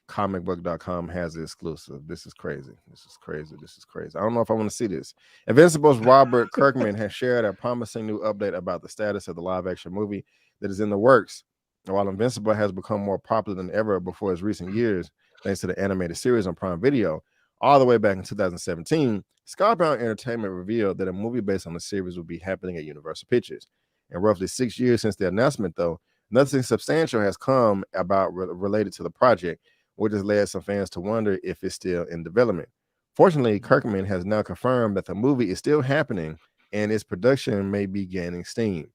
Comicbook.com has the exclusive. This is crazy. I don't know if I want to see this. Invincible's Robert Kirkman has shared a promising new update about the status of the live action movie that is in the works. While Invincible has become more popular than ever before its recent years, thanks to the animated series on Prime Video, all the way back in 2017, Skybound Entertainment revealed that a movie based on the series will be happening at Universal Pictures. In roughly 6 years since the announcement, though, nothing substantial has come about related to the project, which has led some fans to wonder if it's still in development. Fortunately, Kirkman has now confirmed that the movie is still happening and its production may be gaining steam.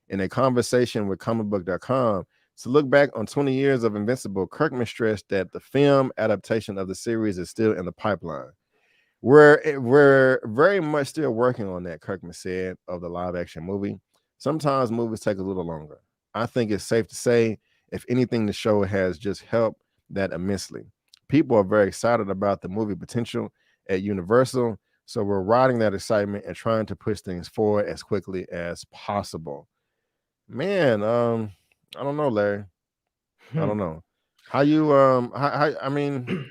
In a conversation with comicbook.com, to look back on 20 years of Invincible, Kirkman stressed that the film adaptation of the series is still in the pipeline. We're very much still working on that, Kirkman said of the live action movie. Sometimes movies take a little longer. I think it's safe to say, if anything, the show has just helped that immensely. People are very excited about the movie potential at Universal, so we're riding that excitement and trying to push things forward as quickly as possible. Man, I don't know, Larry. I don't know how you I mean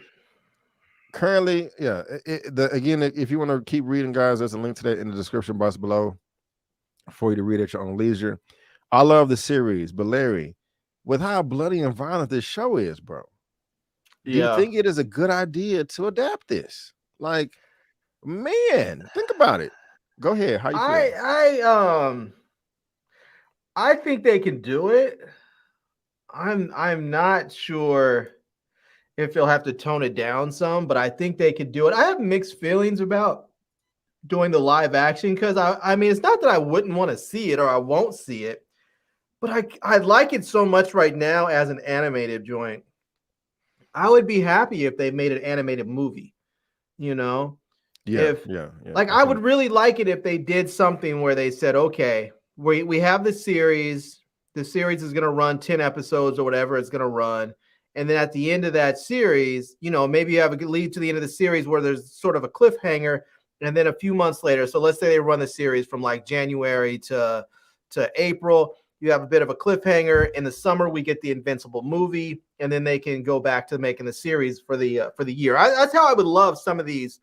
currently, yeah. Again, if you want to keep reading, guys, there's a link to that in the description box below for you to read at your own leisure. I love the series, but Larry, with how bloody and violent this show is, bro, do you think it is a good idea to adapt this? Like, man, think about it. Go ahead. How you feel? I think they can do it. I'm not sure if they'll have to tone it down some, but I think they could do it. I have mixed feelings about doing the live action because I mean, it's not that I wouldn't want to see it or I won't see it, but I like it so much right now as an animated joint. I would be happy if they made an animated movie, you know? Yeah, Like I would really like it if they did something where they said, okay, we have the series. The series is going to run 10 episodes or whatever it's going to run. And then at the end of that series, you know, maybe you have a lead to the end of the series where there's sort of a cliffhanger. And then a few months later, so let's say they run the series from like January to April, you have a bit of a cliffhanger. In the summer, we get the Invincible movie, and then they can go back to making the series for the year. That's how I would love some of these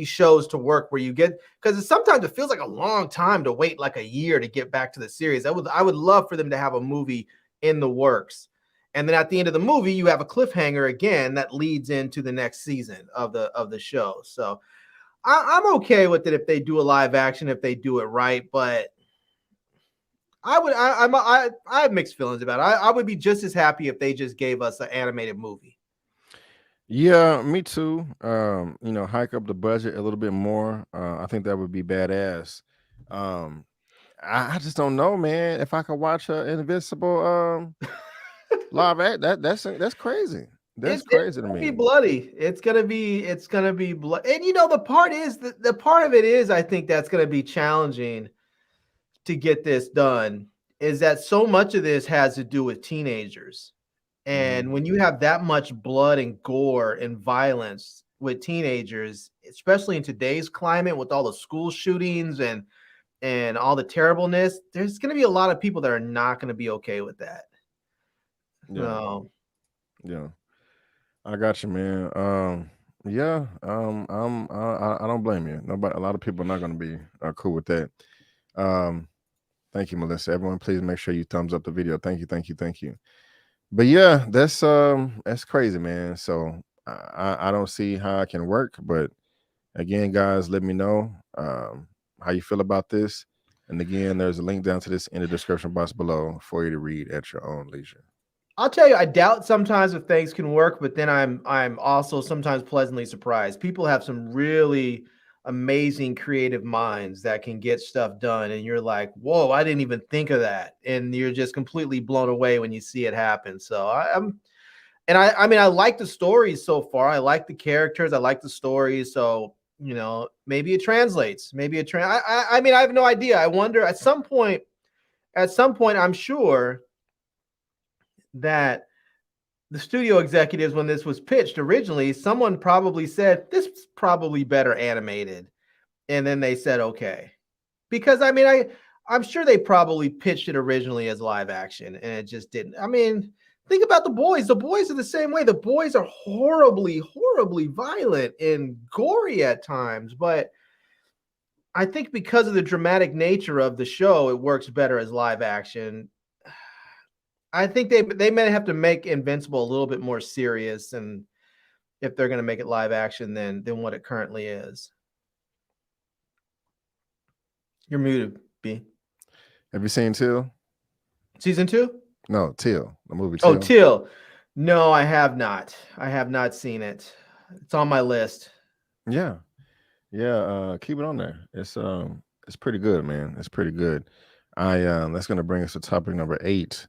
shows to work, where you get, because sometimes it feels like a long time to wait like a year to get back to the series. I would love for them to have a movie in the works. And then at the end of the movie, you have a cliffhanger again that leads into the next season of the show. So I'm okay with it if they do a live action, if they do it right. But I have mixed feelings about it. I would be just as happy if they just gave us an animated movie. Yeah, me too. You know, hike up the budget a little bit more. I think that would be badass. I just don't know, man. If I could watch Invincible live act, that's crazy. That's crazy to me. It's gonna be bloody. It's gonna be blood. And you know, the part of it is, I think that's gonna be challenging to get this done, is that so much of this has to do with teenagers. And when you have that much blood and gore and violence with teenagers, especially in today's climate with all the school shootings and all the terribleness, there's going to be a lot of people that are not going to be okay with that. Yeah, I got you, man. I don't blame you. Nobody, a lot of people are not going to be cool with that. Thank you, Melissa. Everyone, please make sure you thumbs up the video. Thank you. But yeah, that's crazy, man. So I don't see how it can work. But again, guys, let me know how you feel about this. And again, there's a link down to this in the description box below for you to read at your own leisure. I'll tell you, I doubt sometimes if things can work, but then I'm also sometimes pleasantly surprised. People have some really amazing creative minds that can get stuff done, and you're like, whoa, I didn't even think of that, and you're just completely blown away when you see it happen. So I mean, I like the stories so far. I like the characters. I like the stories. So, you know, maybe it translates. I mean, I have no idea. I wonder at some point, I'm sure that the studio executives, when this was pitched originally, someone probably said, this is probably better animated. And then they said, okay. Because I mean, I'm sure they probably pitched it originally as live action and it just didn't. I mean, think about The Boys. The Boys are the same way. The Boys are horribly, horribly violent and gory at times. But I think because of the dramatic nature of the show, it works better as live action. I think they may have to make Invincible a little bit more serious, and if they're going to make it live action than what it currently is. You're muted, B. Have you seen Till? Season 2? No, Till, the movie Till. Oh, Till. No, I have not. I have not seen it. It's on my list. Yeah. Keep it on there. It's pretty good, man. It's pretty good. That's going to bring us to topic number 8.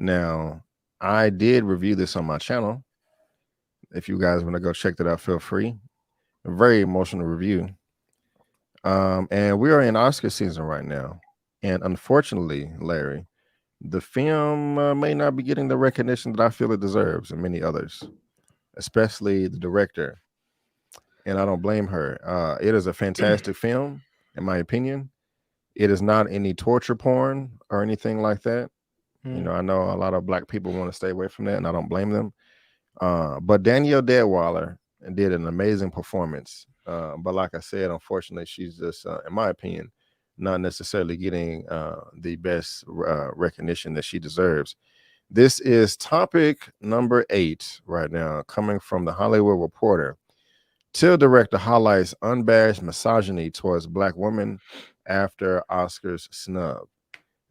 Now, I did review this on my channel. If you guys want to go check that out, feel free. A very emotional review. And we are in Oscar season right now. And unfortunately, Larry, the film may not be getting the recognition that I feel it deserves, and many others, especially the director. And I don't blame her. It is a fantastic film, in my opinion. It is not any torture porn or anything like that. You know, I know a lot of Black people want to stay away from that, and I don't blame them. But Danielle Deadwyler did an amazing performance. But like I said, unfortunately, she's just, in my opinion, not necessarily getting the best recognition that she deserves. This is topic number 8 right now, coming from the Hollywood Reporter. Till director highlights unabashed misogyny towards Black women after Oscars snub.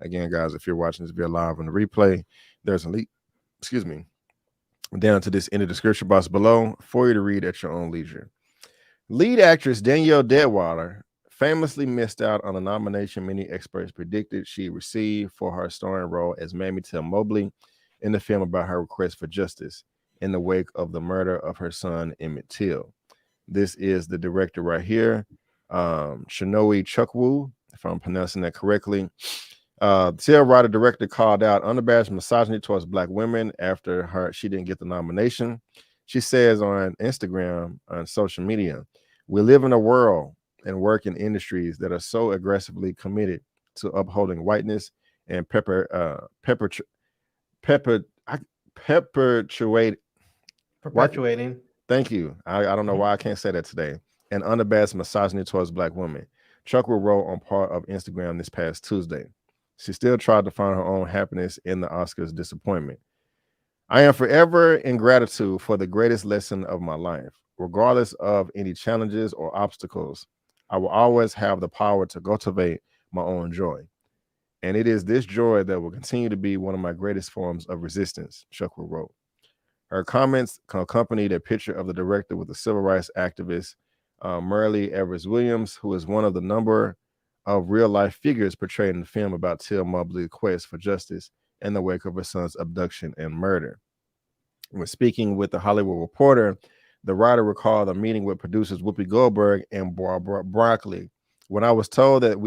Again, guys, if you're watching this video live on the replay, there's a link. down to this in the description box below for you to read at your own leisure. Lead actress Danielle Deadwater famously missed out on a nomination many experts predicted she received for her starring role as Mamie Till Mobley in the film about her request for justice in the wake of the murder of her son Emmett Till. This is the director right here, Shinoe Chukwu, if I'm pronouncing that correctly. Till writer director called out unabashed misogyny towards Black women after she didn't get the nomination. She says on Instagram, on social media, "We live in a world and work in industries that are so aggressively committed to upholding whiteness and perpetuating. Thank you. I don't know why I can't say that today. And unabashed misogyny towards Black women." Chukwu wrote on part of Instagram this past Tuesday. She still tried to find her own happiness in the Oscars disappointment. "I am forever in gratitude for the greatest lesson of my life. Regardless of any challenges or obstacles, I will always have the power to cultivate my own joy. And it is this joy that will continue to be one of my greatest forms of resistance," Chukwu wrote. Her comments accompanied a picture of the director with the civil rights activist Myrlie Evers-Williams, who is one of the number of real-life figures portrayed in the film about Till Mobley's quest for justice in the wake of her son's abduction and murder. When speaking with the Hollywood Reporter, the writer recalled a meeting with producers Whoopi Goldberg and Barbara Broccoli. When I told them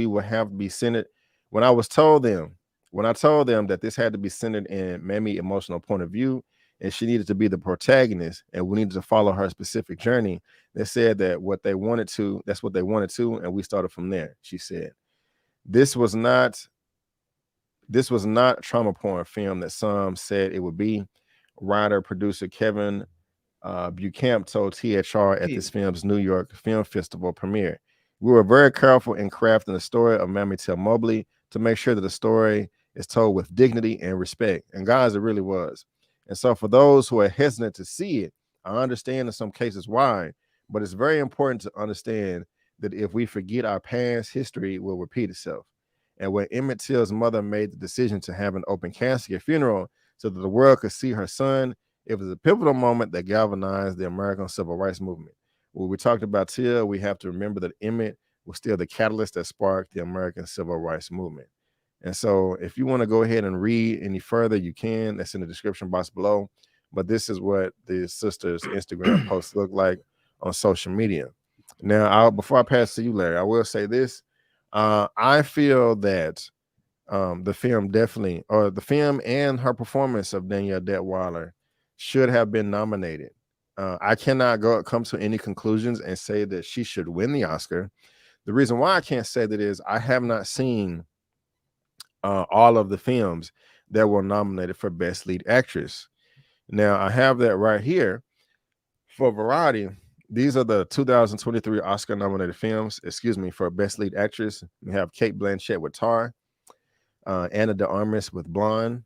that this had to be centered in Mamie's emotional point of view, and she needed to be the protagonist, and we needed to follow her specific journey, they said that's what they wanted to, and we started from there, she said. This was not a trauma porn film that some said it would be. Writer producer Kevin Buchamp told THR at this film's New York Film Festival premiere, "We were very careful in crafting the story of Mamie Till Mobley to make sure that the story is told with dignity and respect." And guys, it really was. And so for those who are hesitant to see it, I understand in some cases why, but it's very important to understand that if we forget our past, history will repeat itself. And when Emmett Till's mother made the decision to have an open casket funeral so that the world could see her son, it was a pivotal moment that galvanized the American civil rights movement. When we talked about Till, we have to remember that Emmett was still the catalyst that sparked the American civil rights movement. And so if you want to go ahead and read any further, you can. That's in the description box below. But this is what the sister's Instagram posts look like on social media. Now, before I pass to you, Larry, I will say this. I feel that the film and her performance of Danielle Deadwater should have been nominated. I cannot come to any conclusions and say that she should win the Oscar. The reason why I can't say that is I have not seen all of the films that were nominated for Best Lead Actress. Now, I have that right here for Variety. These are the 2023 Oscar-nominated films, for Best Lead Actress. We have Cate Blanchett with Tar, Ana de Armas with Blonde,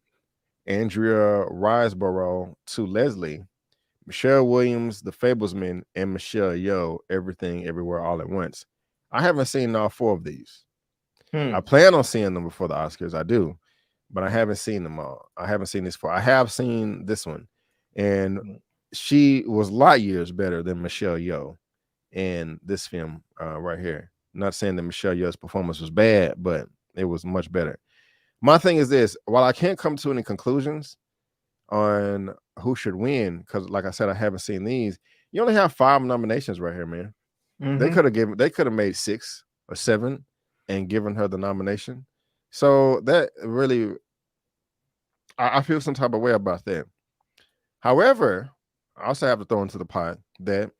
Andrea Riseborough to Leslie, Michelle Williams, The Fablesman, and Michelle Yeoh, Everything Everywhere All at Once. I haven't seen all four of these. I plan on seeing them before the Oscars. I do, but I haven't seen them all. I haven't seen these four. I have seen this one, and she was light years better than Michelle Yeoh in this film right here. Not saying that Michelle Yeoh's performance was bad, but it was much better. My thing is this: while I can't come to any conclusions on who should win, because like I said, I haven't seen these. You only have 5 nominations right here, man. They could have made 6 or 7 and given her the nomination. So that really, I feel some type of way about that. However, I also have to throw into the pot that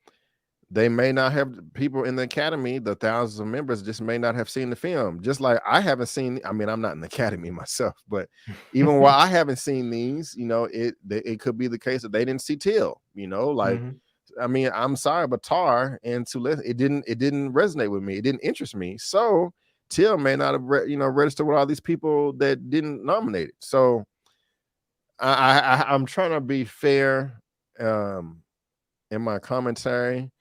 they may not have people in the Academy, the thousands of members just may not have seen the film. Just like I haven't seen, I'm not in the Academy myself, but even while I haven't seen these, it could be the case that they didn't see Till, I'm sorry, but Tar and it didn't resonate with me. It didn't interest me. So Till may not have registered with all these people that didn't nominate it. So I'm trying to be fair in my commentary,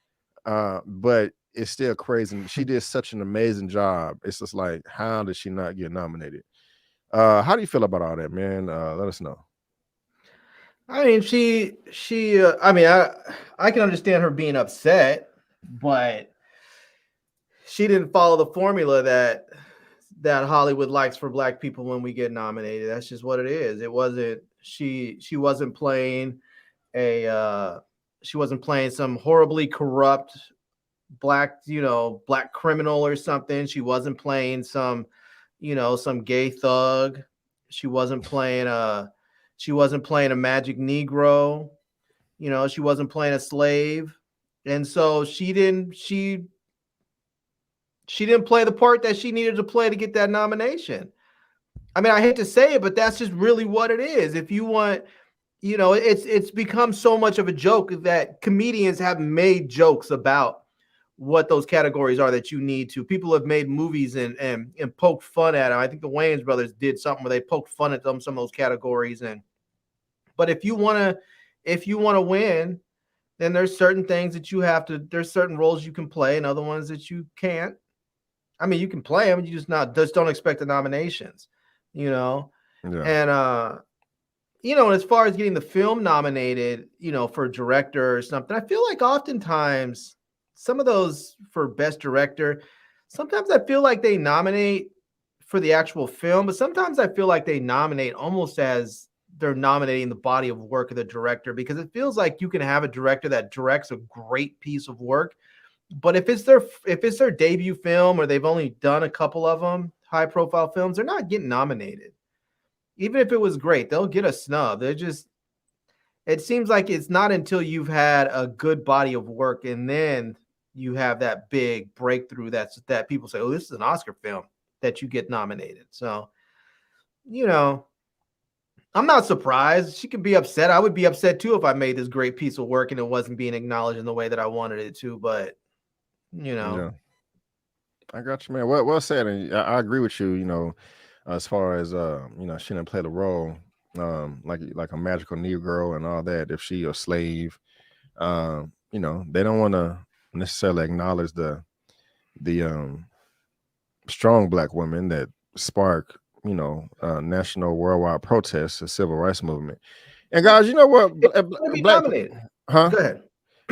but it's still crazy. She did such an amazing job. It's just like, how did she not get nominated? How do you feel about all that, man? Let us know. I mean, I can understand her being upset, but she didn't follow the formula that Hollywood likes for black people when we get nominated. That's just what it is. It wasn't she wasn't playing some horribly corrupt black criminal or something. She wasn't playing some gay thug. She wasn't playing a magic Negro. She wasn't playing a slave. And so she didn't play the part that she needed to play to get that nomination. I mean, I hate to say it, but that's just really what it is. If you want, it's become so much of a joke that comedians have made jokes about what those categories are that you need to. People have made movies and poked fun at them. I think the Wayans brothers did something where they poked fun at some of those categories. But if you want to win, then there's certain things that there's certain roles you can play and other ones that you can't. I mean, you can play them, you just don't expect the nominations, Yeah. And as far as getting the film nominated, for director or something, I feel like oftentimes some of those for best director, sometimes I feel like they nominate for the actual film, but sometimes I feel like they nominate almost as they're nominating the body of work of the director, because it feels like you can have a director that directs a great piece of work, but if it's their debut film or they've only done a couple of them, high profile films, they're not getting nominated. Even if it was great, they'll get a snub. It seems like it's not until you've had a good body of work and then you have that big breakthrough that people say, oh, this is an Oscar film, that you get nominated. So, I'm not surprised. She could be upset. I would be upset too if I made this great piece of work and it wasn't being acknowledged in the way that I wanted it to, but Yeah. I got you, man. Well said. And I agree with you, as far as she didn't play the role like a magical Negro and all that. If she a slave, they don't want to necessarily acknowledge the strong black women that spark national worldwide protests, the civil rights movement. And guys, you know what? Black, huh? Go ahead.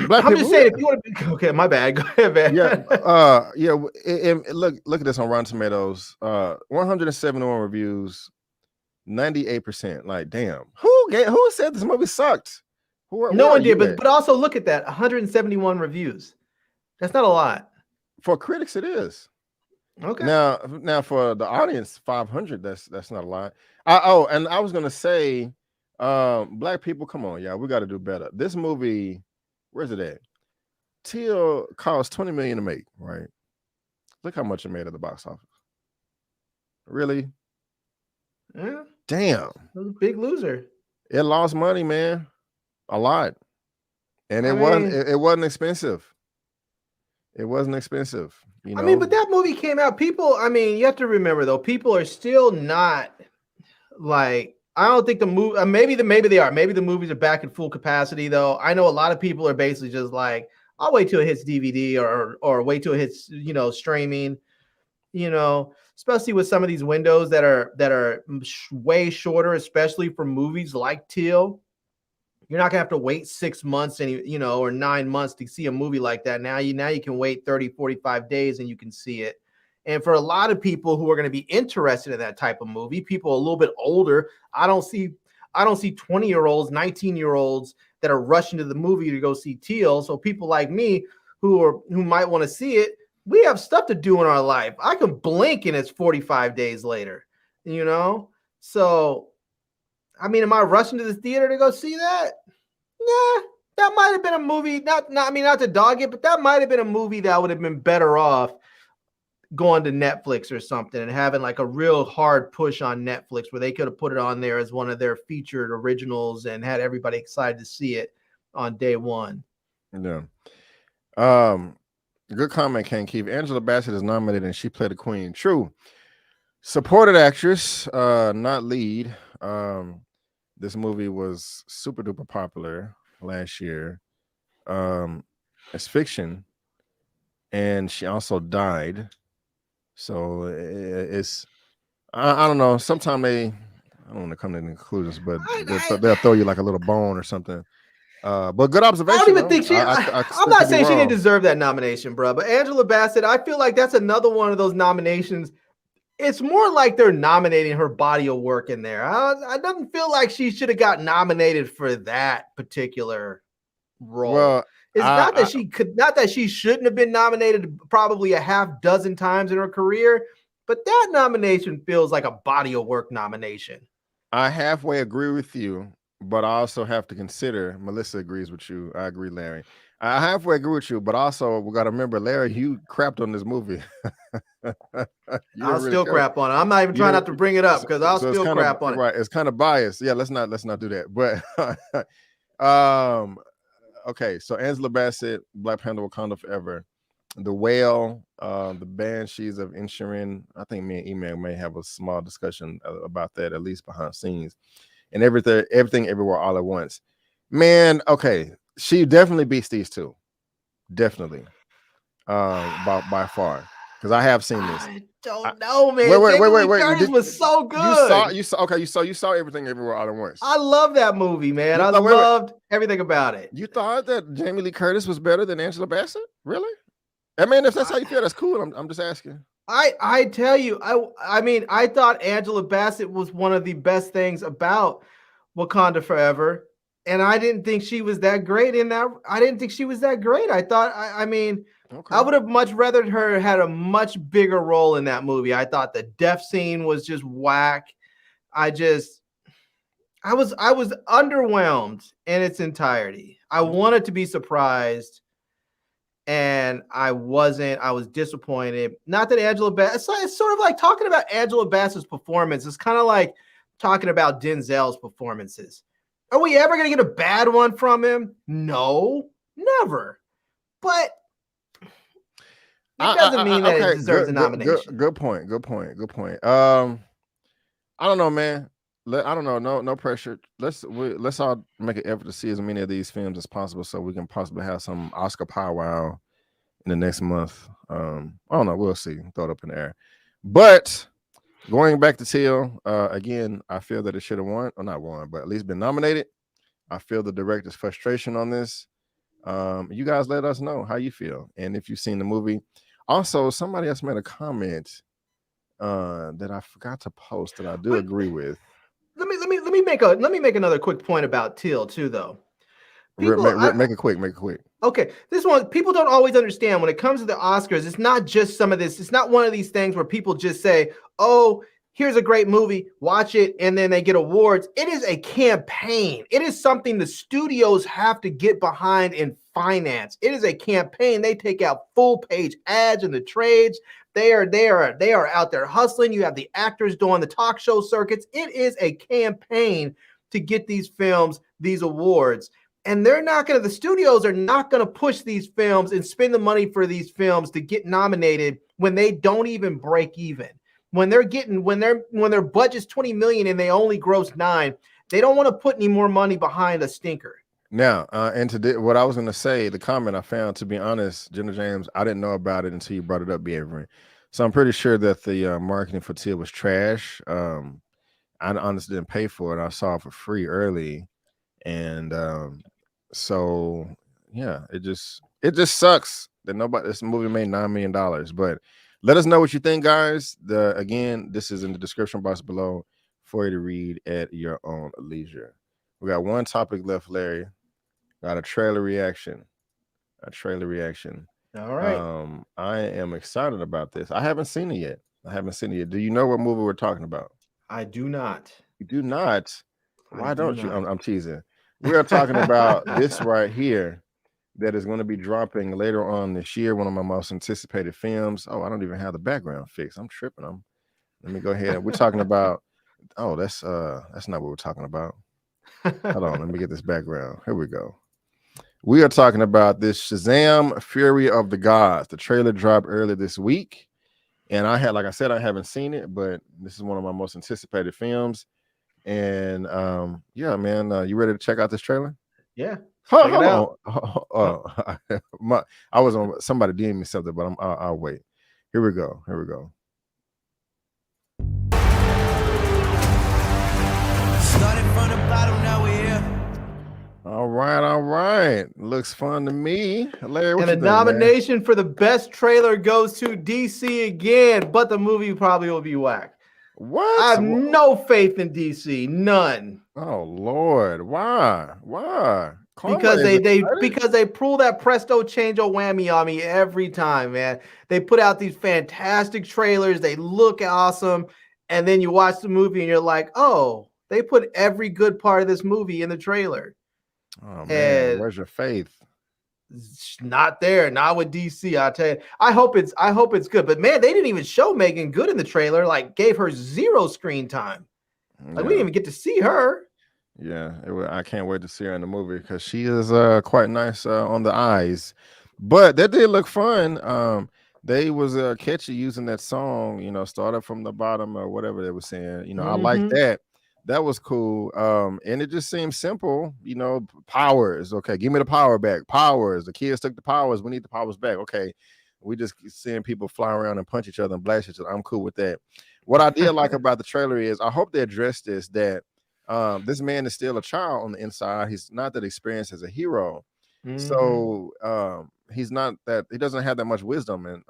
Black I'm people, just saying, if you want to be okay, my bad. Go ahead, man. Look at this on Rotten Tomatoes. 171 reviews, 98%. Like, damn, who said this movie sucked? No one did, but also look at that, 171 reviews. That's not a lot. For critics, it is. Okay. Now for the audience, 500. That's not a lot. And I was gonna say, black people, come on, we got to do better. This movie, where's it at? Till cost $20 million to make, right? Look how much it made at the box office. Really? Yeah. Damn. Big loser. It lost money, man. A lot. And it wasn't expensive. It wasn't expensive. I mean, but that movie came out. People, you have to remember though, people are still not like, I don't think the movie, maybe they are. Maybe the movies are back at full capacity though. I know a lot of people are basically just like, I'll wait till it hits DVD or wait till it hits, streaming, especially with some of these windows that are way shorter, especially for movies like Teal. You're not gonna have to wait 6 months or 9 months to see a movie like that. Now you can wait 30, 45 days and you can see it. And for a lot of people who are going to be interested in that type of movie, people a little bit older, I don't see 20-year-olds, 19-year-olds that are rushing to the movie to go see Teal. So people like me who might want to see it, we have stuff to do in our life. I can blink and it's 45 days later, So, am I rushing to the theater to go see that? Nah, that might have been a movie. Not to dog it, but that might have been a movie that would have been better off going to Netflix or something and having like a real hard push on Netflix where they could have put it on there as one of their featured originals and had everybody excited to see it on day one. Yeah. Good comment, Ken Keith. Angela Bassett is nominated and she played the queen. True. Supported actress, not lead. This movie was super duper popular last year. It's fiction, and she also died. So it's I don't know. Sometimes don't want to come to any conclusions, but they'll throw you like a little bone or something. But good observation. I don't even think she. I'm not saying she didn't deserve. deserve that nomination, bro. But Angela Bassett, I feel like that's another one of those nominations. It's more like they're nominating her body of work in there. I doesn't feel like she should have got nominated for that particular role. Well, it's not that she shouldn't have been nominated probably a half dozen times in her career, but that nomination feels like a body of work nomination. I halfway agree with you, but I also have to consider. Melissa agrees with you. I agree, Larry. I halfway agree with you, but also we got to remember, Larry, you crapped on this movie. I'll still crap on it. I'm not even trying not to bring it up because I'll still crap on it. Right, it's kind of biased. Yeah, let's not do that. But okay, so Angela Bassett, Black Panther: Wakanda Forever, The Whale, the Banshees of Inisherin. I think me and Eman may have a small discussion about that, at least behind scenes, and everything, everywhere, all at once. Man, okay, she definitely beats these two, definitely, by far. Because I have seen this. I don't know, man. Wait. Curtis was so good. You saw Everything Everywhere All at Once. I love that movie, man. I loved everything about it. You thought that Jamie Lee Curtis was better than Angela Bassett? Really? I mean, if that's how you feel, that's cool. I'm just asking. I tell you, I mean, I thought Angela Bassett was one of the best things about Wakanda Forever, and I didn't think she was that great in that. I didn't think she was that great. I thought, I mean. Okay. I would have much rather her had a much bigger role in that movie. I thought the death scene was just whack. I was underwhelmed in its entirety. I wanted to be surprised, and I wasn't. I was disappointed. Not that Angela Bassett. It's sort of like talking about Angela Bassett's performance. It's kind of like talking about Denzel's performances. Are we ever going to get a bad one from him? No, never. But it doesn't mean that it deserves a nomination. Good point. I don't know, man. I don't know. No pressure. Let's all make an effort to see as many of these films as possible, so we can possibly have some Oscar powwow in the next month. I don't know. We'll see. Throw it up in the air. But going back to Teal, again, I feel that it should have won, or not won, but at least been nominated. I feel the director's frustration on this. You guys let us know how you feel and if you've seen the movie. Also, somebody else made a comment that I forgot to post that I do agree with. Let me make another quick point about Teal too, though. Make it quick. Okay, this one, people don't always understand when it comes to the Oscars. It's not just some of this. It's not one of these things where people just say, "Oh, here's a great movie, watch it," and then they get awards. It is a campaign. It is something the studios have to get behind and finance. It is a campaign. They take out full page ads in the trades. They are out there hustling. You have the actors doing the talk show circuits. It is a campaign to get these films, these awards. And the studios are not going to push these films and spend the money for these films to get nominated when they don't even break even. When their budget's $20 million and they only gross $9 million, they don't want to put any more money behind a stinker. Now, and today, what I was going to say, the comment I found, to be honest, Jenna James, I didn't know about it until you brought it up, Beavery. So I'm pretty sure that the marketing for Teal was trash. I honestly didn't pay for it. I saw it for free early, and so yeah, it just sucks that this movie made $9 million. But let us know what you think, guys. Again, this is in the description box below for you to read at your own leisure. We got one topic left, Larry. Got a trailer reaction. All right. I am excited about this. I haven't seen it yet. Do you know what movie we're talking about? I do not. You do not? Why don't you? I'm teasing. We are talking about this right here that is going to be dropping later on this year. One of my most anticipated films. Oh, I don't even have the background fixed. I'm tripping. Let me go ahead. We're talking about. Oh, that's not what we're talking about. Hold on. Let me get this background. Here we go. We are talking about this Shazam: Fury of the Gods. The trailer dropped earlier this week, and like I said, I haven't seen it, but this is one of my most anticipated films. And yeah, man, you ready to check out this trailer? Yeah. Hold on. I was on somebody DM me something, but I'll wait. Here we go. All right. Looks fun to me. Larry, what And you the think, nomination for the best trailer goes to DC again, but the movie probably will be whack. What? I have no faith in DC, none. Oh Lord, why? Because they pull that presto change-o whammy on me every time, man. They put out these fantastic trailers, they look awesome, and then you watch the movie and you're like, oh, they put every good part of this movie in the trailer. Oh man, where's your faith? It's not there, not with DC. I tell you, I hope it's good. But man, they didn't even show Megan Good in the trailer. Like, gave her 0 screen time. Like, we didn't even get to see her. Yeah, I can't wait to see her in the movie because she is quite nice on the eyes. But that did look fun. They was catchy using that song. Started from the bottom or whatever they were saying. I like that. That was cool. And it just seems simple, powers. Okay, give me the power back. Powers. The kids took the powers. We need the powers back. Okay. We just seeing people fly around and punch each other and blast each other. I'm cool with that. What I did like about the trailer is I hope they address this, that this man is still a child on the inside. He's not that experienced as a hero. So he doesn't have that much wisdom and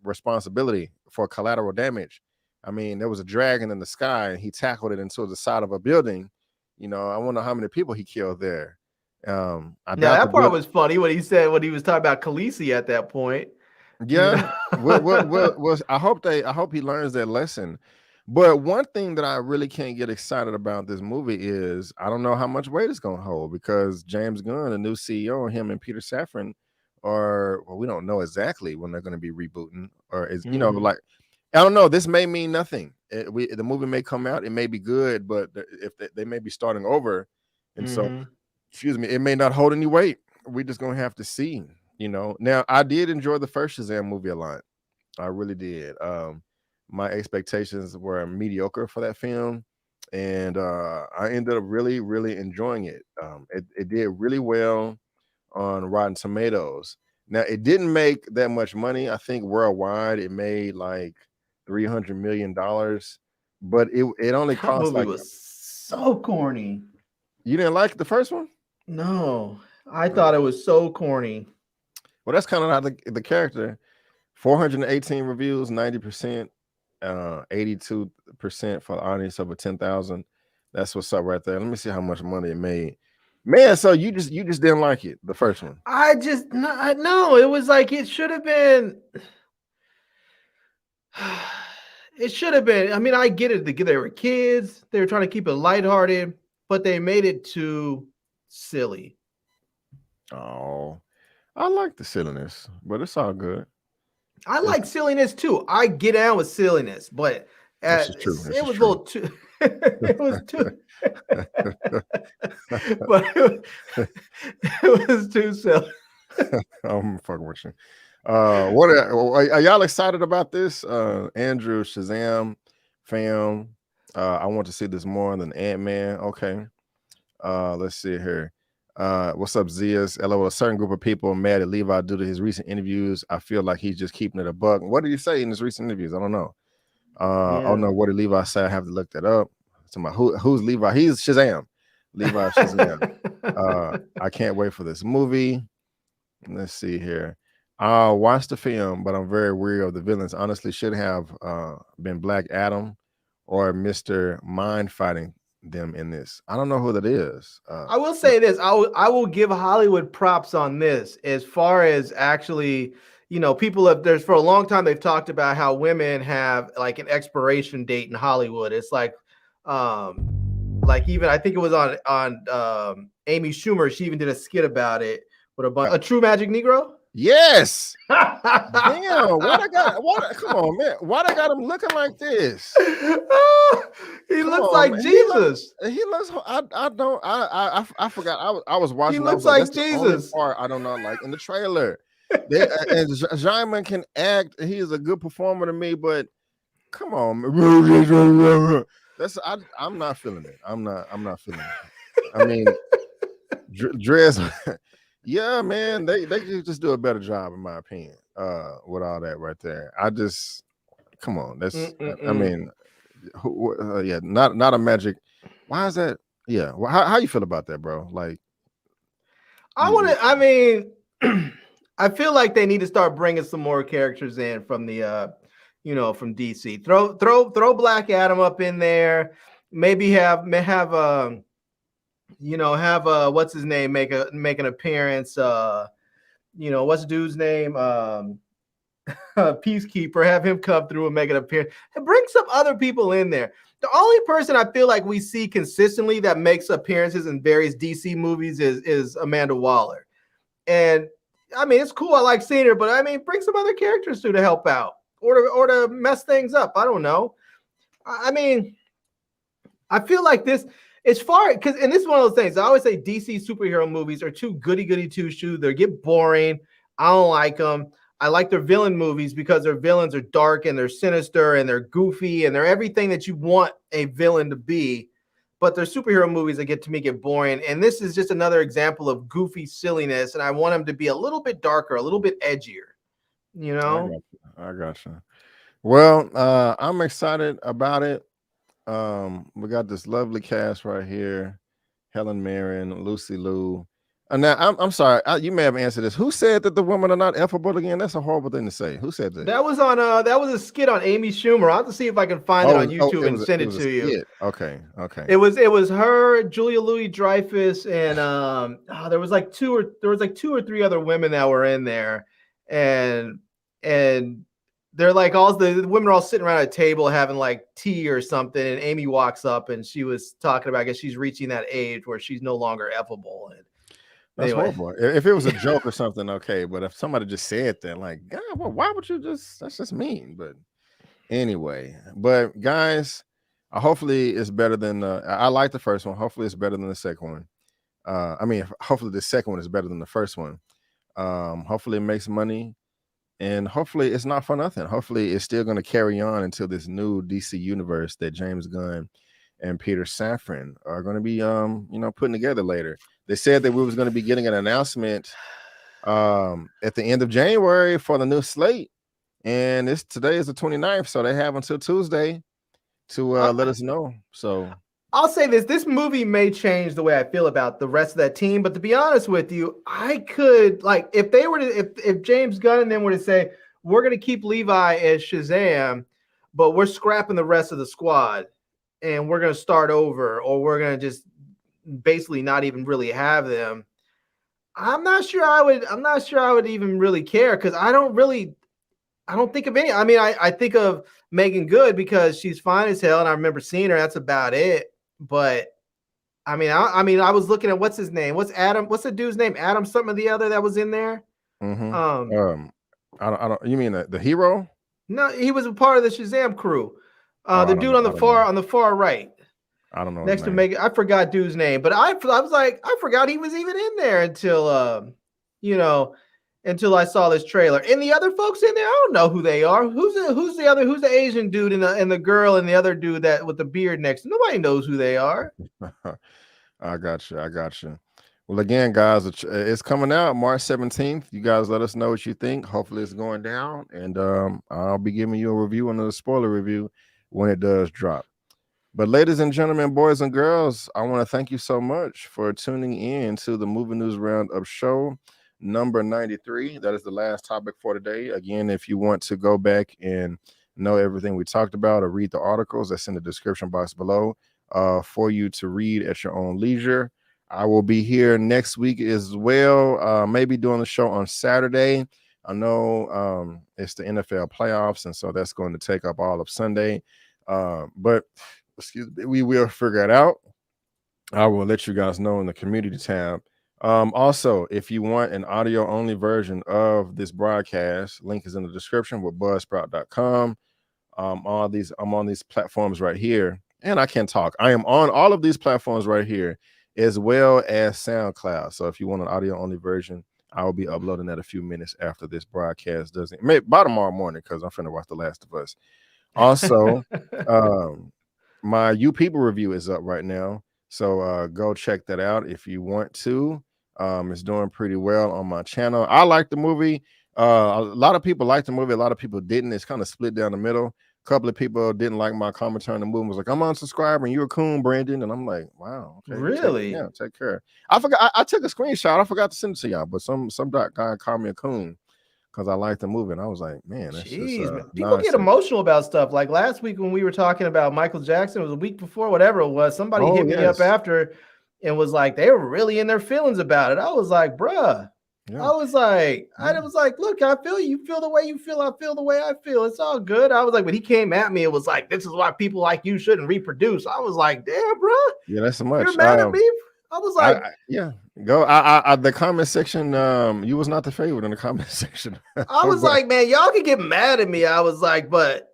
responsibility for collateral damage. I mean, there was a dragon in the sky and he tackled it into the side of a building. I wonder how many people he killed there. That part was funny when he said when he was talking about Khaleesi at that point. Yeah. I hope he learns that lesson. But one thing that I really can't get excited about this movie is I don't know how much weight it's gonna hold because James Gunn, the new CEO, and him and Peter Safran we don't know exactly when they're gonna be rebooting, or is like, I don't know. This may mean nothing. The movie may come out. It may be good, but if they may be starting over, and so, excuse me, it may not hold any weight. We're just gonna have to see. Now I did enjoy the first Shazam movie a lot. I really did. My expectations were mediocre for that film, and I ended up really, really enjoying it. It did really well on Rotten Tomatoes. Now it didn't make that much money. I think worldwide it made like $300 million, but it only cost movie was so corny. You didn't like the first one? No, I thought it was so corny. Well, that's kind of how the character. 418 reviews, 90%, 82% for the audience over 10,000. That's what's up right there. Let me see how much money it made. Man, so you just didn't like it, the first one? No, it was like it should have been. It should have been. I mean, I get it. They were kids. They were trying to keep it lighthearted, but they made it too silly. Oh, I like the silliness, but it's all good. I like silliness too. I get down with silliness, but it was a little too. It was too. But it was too silly. I'm fucking with you. What are y'all excited about this? Andrew, Shazam, fam. I want to see this more than Ant-Man. Okay. Let's see here. What's up, Zias? LOL. A certain group of people are mad at Levi due to his recent interviews. I feel like he's just keeping it a buck. What did he say in his recent interviews? I don't know. I don't know. What did Levi say? I have to look that up. Who's Levi? He's Shazam. Levi Shazam. I can't wait for this movie. Let's see here. I'll watch the film, but I'm very weary of the villains. Honestly, should have been Black Adam or Mr. Mind fighting them in this. I don't know who that is. I will say this. I will give Hollywood props on this as far as actually, people there's for a long time they've talked about how women have like an expiration date in Hollywood. It's like even I think it was on Amy Schumer. She even did a skit about it with a True Magic Negro. Yes. Damn. Come on, man. Why they got him looking like this? He looks like Jesus. He looks. I forgot. I was watching. He looks like Jesus. Part I don't know, like in the trailer. And Jaiman can act. He is a good performer to me, but come on. I'm not feeling it. I'm not feeling it. I mean, dress. Yeah, man, they could just do a better job, in my opinion, with all that right there. Come on, that's. I mean, not a magic. Why is that? Yeah. Well, how you feel about that, bro? Like, I mean, I feel like they need to start bringing some more characters in from the from DC. Throw Black Adam up in there. Maybe have what's his name make an appearance. What's the dude's name? Peacekeeper. Have him come through and make an appearance. And bring some other people in there. The only person I feel like we see consistently that makes appearances in various DC movies is Amanda Waller. And I mean, it's cool. I like seeing her, but I mean, bring some other characters to help out or to mess things up. I don't know. I mean, I feel like this as far because, and this is one of those things. I always say DC superhero movies are too goody two shoes. They get boring. I don't like them. I like their villain movies because their villains are dark and they're sinister and they're goofy and they're everything that you want a villain to be. But their superhero movies that get boring. And this is just another example of goofy silliness. And I want them to be a little bit darker, a little bit edgier. You know? I got you. Well, I'm excited about it. We got this lovely cast right here: Helen Mirren, Lucy Liu. And now I'm sorry, you may have answered this. Who said that the women are not effable again? That's a horrible thing to say. Who said that? That was on that was a skit on Amy Schumer. I'll have to see if I can find it on YouTube and send it to you. Okay. It was her, Julia Louis-Dreyfus, and there was like two or three other women that were in there, and they're like all the women are all sitting around a table having like tea or something, and Amy walks up and she was talking about, I guess she's reaching that age where she's no longer effable. And that's horrible. If it was a joke or something, okay. But if somebody just said that, like, God, well, why would you just? That's just mean. But anyway, guys, hopefully it's better than. I like the first one. Hopefully it's better than the second one. I mean, hopefully the second one is better than the first one. Hopefully it makes money, and hopefully it's not for nothing. Hopefully it's still going to carry on until this new DC universe that James Gunn and Peter Safran are going to be, putting together later. They said that we was going to be getting an announcement at the end of January for the new slate. And today is the 29th, so they have until Tuesday to let us know. So I'll say this movie may change the way I feel about the rest of that team. But to be honest with you, I could, like, if they were to, if James Gunn and them were to say, we're going to keep Levi as Shazam, but we're scrapping the rest of the squad and we're going to start over, or we're going to just basically not even really have them, I'm not sure I would even really care, because I don't think of any. I mean, I think of Megan Good because she's fine as hell and I remember seeing her. That's about it. But I mean, I was looking at what's his name? What's the dude's name? Adam something or the other that was in there. Mm-hmm. I don't. You mean the hero? No, he was a part of the Shazam crew. The dude on the far right. I don't know. Next to Megan, I forgot dude's name, but I was like, I forgot he was even in there until I saw this trailer. And the other folks in there, I don't know who they are. Who's the Asian dude and the girl and the other dude that with the beard next to? Nobody knows who they are. I got you. Well, again, guys, it's coming out March 17th. You guys let us know what you think. Hopefully it's going down, and I'll be giving you a review, another spoiler review when it does drop. But ladies and gentlemen, boys and girls, I want to thank you so much for tuning in to the Movie News Roundup show number 93. That is the last topic for today. Again, if you want to go back and know everything we talked about or read the articles, that's in the description box below for you to read at your own leisure. I will be here next week as well, maybe doing the show on Saturday. I know it's the NFL playoffs, and so that's going to take up all of Sunday. But excuse me, we will figure it out. I will let you guys know in the community tab. Also, if you want an audio only version of this broadcast, link is in the description with buzzsprout.com. I'm on these platforms right here, and I can talk. I am on all of these platforms right here, as well as SoundCloud. So if you want an audio only version, I will be uploading that a few minutes after this broadcast doesn't, maybe by tomorrow morning, because I'm finna watch The Last of Us. Also, my You People review is up right now, so go check that out if you want to. It's doing pretty well on my channel. I like the movie. A lot of people liked the movie. A lot of people didn't. It's kind of split down the middle. couple of people didn't like my commentary on the movie. Was like, I'm unsubscribing. You're a coon, Brandon. And I'm like, wow. Okay, really? Take care. I forgot. I took a screenshot. I forgot to send it to y'all, but some guy called me a coon because I liked the movie. And I was like, man, that's just man. People get emotional about stuff. Like last week when we were talking about Michael Jackson, it was a week before, whatever it was. Somebody hit me up after and was like, they were really in their feelings about it. I was like, bruh. Yeah. I was like, look, I feel you feel the way you feel. I feel the way I feel. It's all good. I was like, but he came at me. It was like, this is why people like you shouldn't reproduce. I was like, damn, bro. Yeah, that's so much. You're mad at me. I was like, go. The comment section. You was not the favorite in the comment section. I was like, man, y'all can get mad at me. I was like, but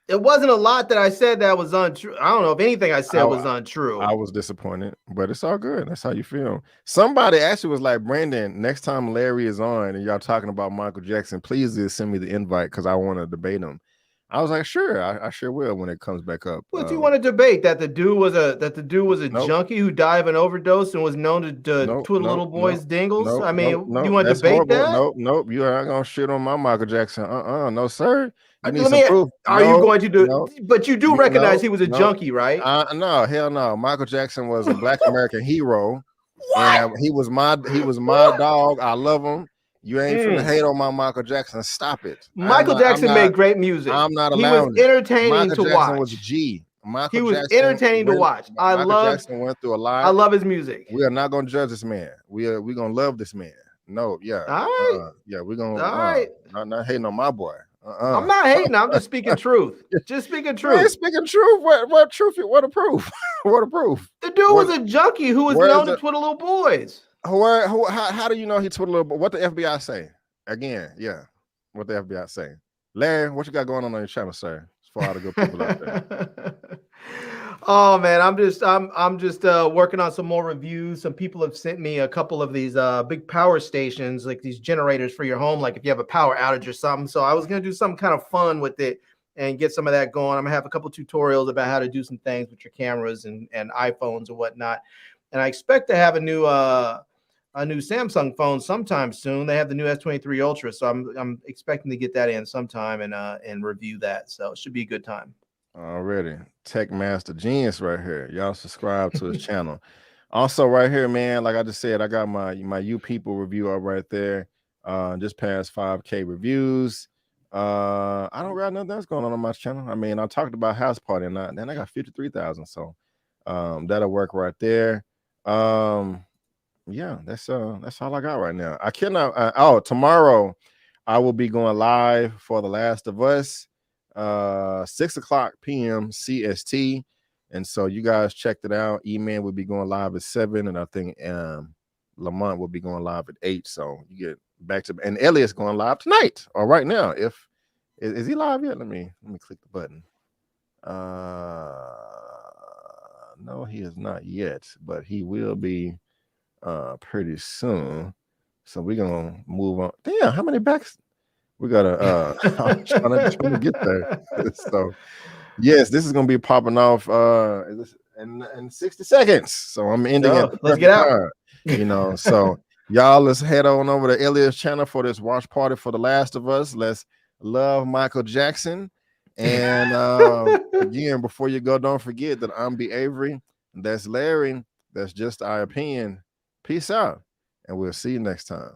it wasn't a lot that I said that was untrue. I don't know if anything I said was untrue. I was disappointed, but it's all good. That's how you feel. Somebody actually was like, Brandon, next time Larry is on and y'all talking about Michael Jackson, please just send me the invite because I want to debate him. I was like, sure, I sure will when it comes back up. What do you want to debate? That the dude was a junkie who died of an overdose and was known to twiddle little boys' dingles? You want to debate that? Nope. You are not gonna shit on my Michael Jackson. No, sir. Are you going to do? But you do recognize he was a junkie, right? No, hell no. Michael Jackson was a Black American hero. And he was my dog. I love him. You ain't finna hate on my Michael Jackson. Stop it. Michael Jackson made great music. I'm not allowed. He was entertaining Michael to Jackson watch. Was a G. He was entertaining to watch. Michael Jackson went through a lot. I love his music. We are not gonna judge this man. We're gonna love this man. No, yeah. All right. We're gonna not hating on my boy. I'm not hating. I'm just speaking truth. Just speaking truth. Man, speaking truth. What truth? What a proof? What a proof? The dude was a junkie who was known to twiddle little boys. How do you know he twiddled little boys? What the FBI say? Again, yeah. What the FBI say? Larry, what you got going on your channel, sir? As far as the good people out there. Oh man, I'm just working on some more reviews. Some people have sent me a couple of these big power stations, like these generators for your home, like if you have a power outage or something. So I was gonna do some kind of fun with it and get some of that going. I'm gonna have a couple tutorials about how to do some things with your cameras and iPhones and whatnot. And I expect to have a new Samsung phone sometime soon. They have the new S23 Ultra, so I'm expecting to get that in sometime and review that. So it should be a good time. Already. Tech Master Genius right here. Y'all subscribe to his channel. Also right here, man, like I just said, I got my You People review up right there. Just past 5K reviews. I don't got nothing else going on my channel. I mean, I talked about House Party and then I got 53,000. So that'll work right there. Yeah, that's all I got right now. I cannot tomorrow I will be going live for The Last of Us. 6:00 p.m. CST, and so you guys checked it out. Eman will be going live at 7, and I think Lamont will be going live at 8. So you get back to, and Elliot's going live tonight or right now. Is he live yet? Let me click the button. No, he is not yet, but he will be pretty soon. So we're gonna move on. Damn, how many backs? We gotta I'm trying to get there. So yes, this is gonna be popping off in 60 seconds. So I'm ending it. Let's get out. So y'all, let's head on over to Elia's channel for this watch party for The Last of Us. Let's love Michael Jackson. And again, before you go, don't forget that I'm B. Avery. That's Larry. That's just our opinion. Peace out, and we'll see you next time.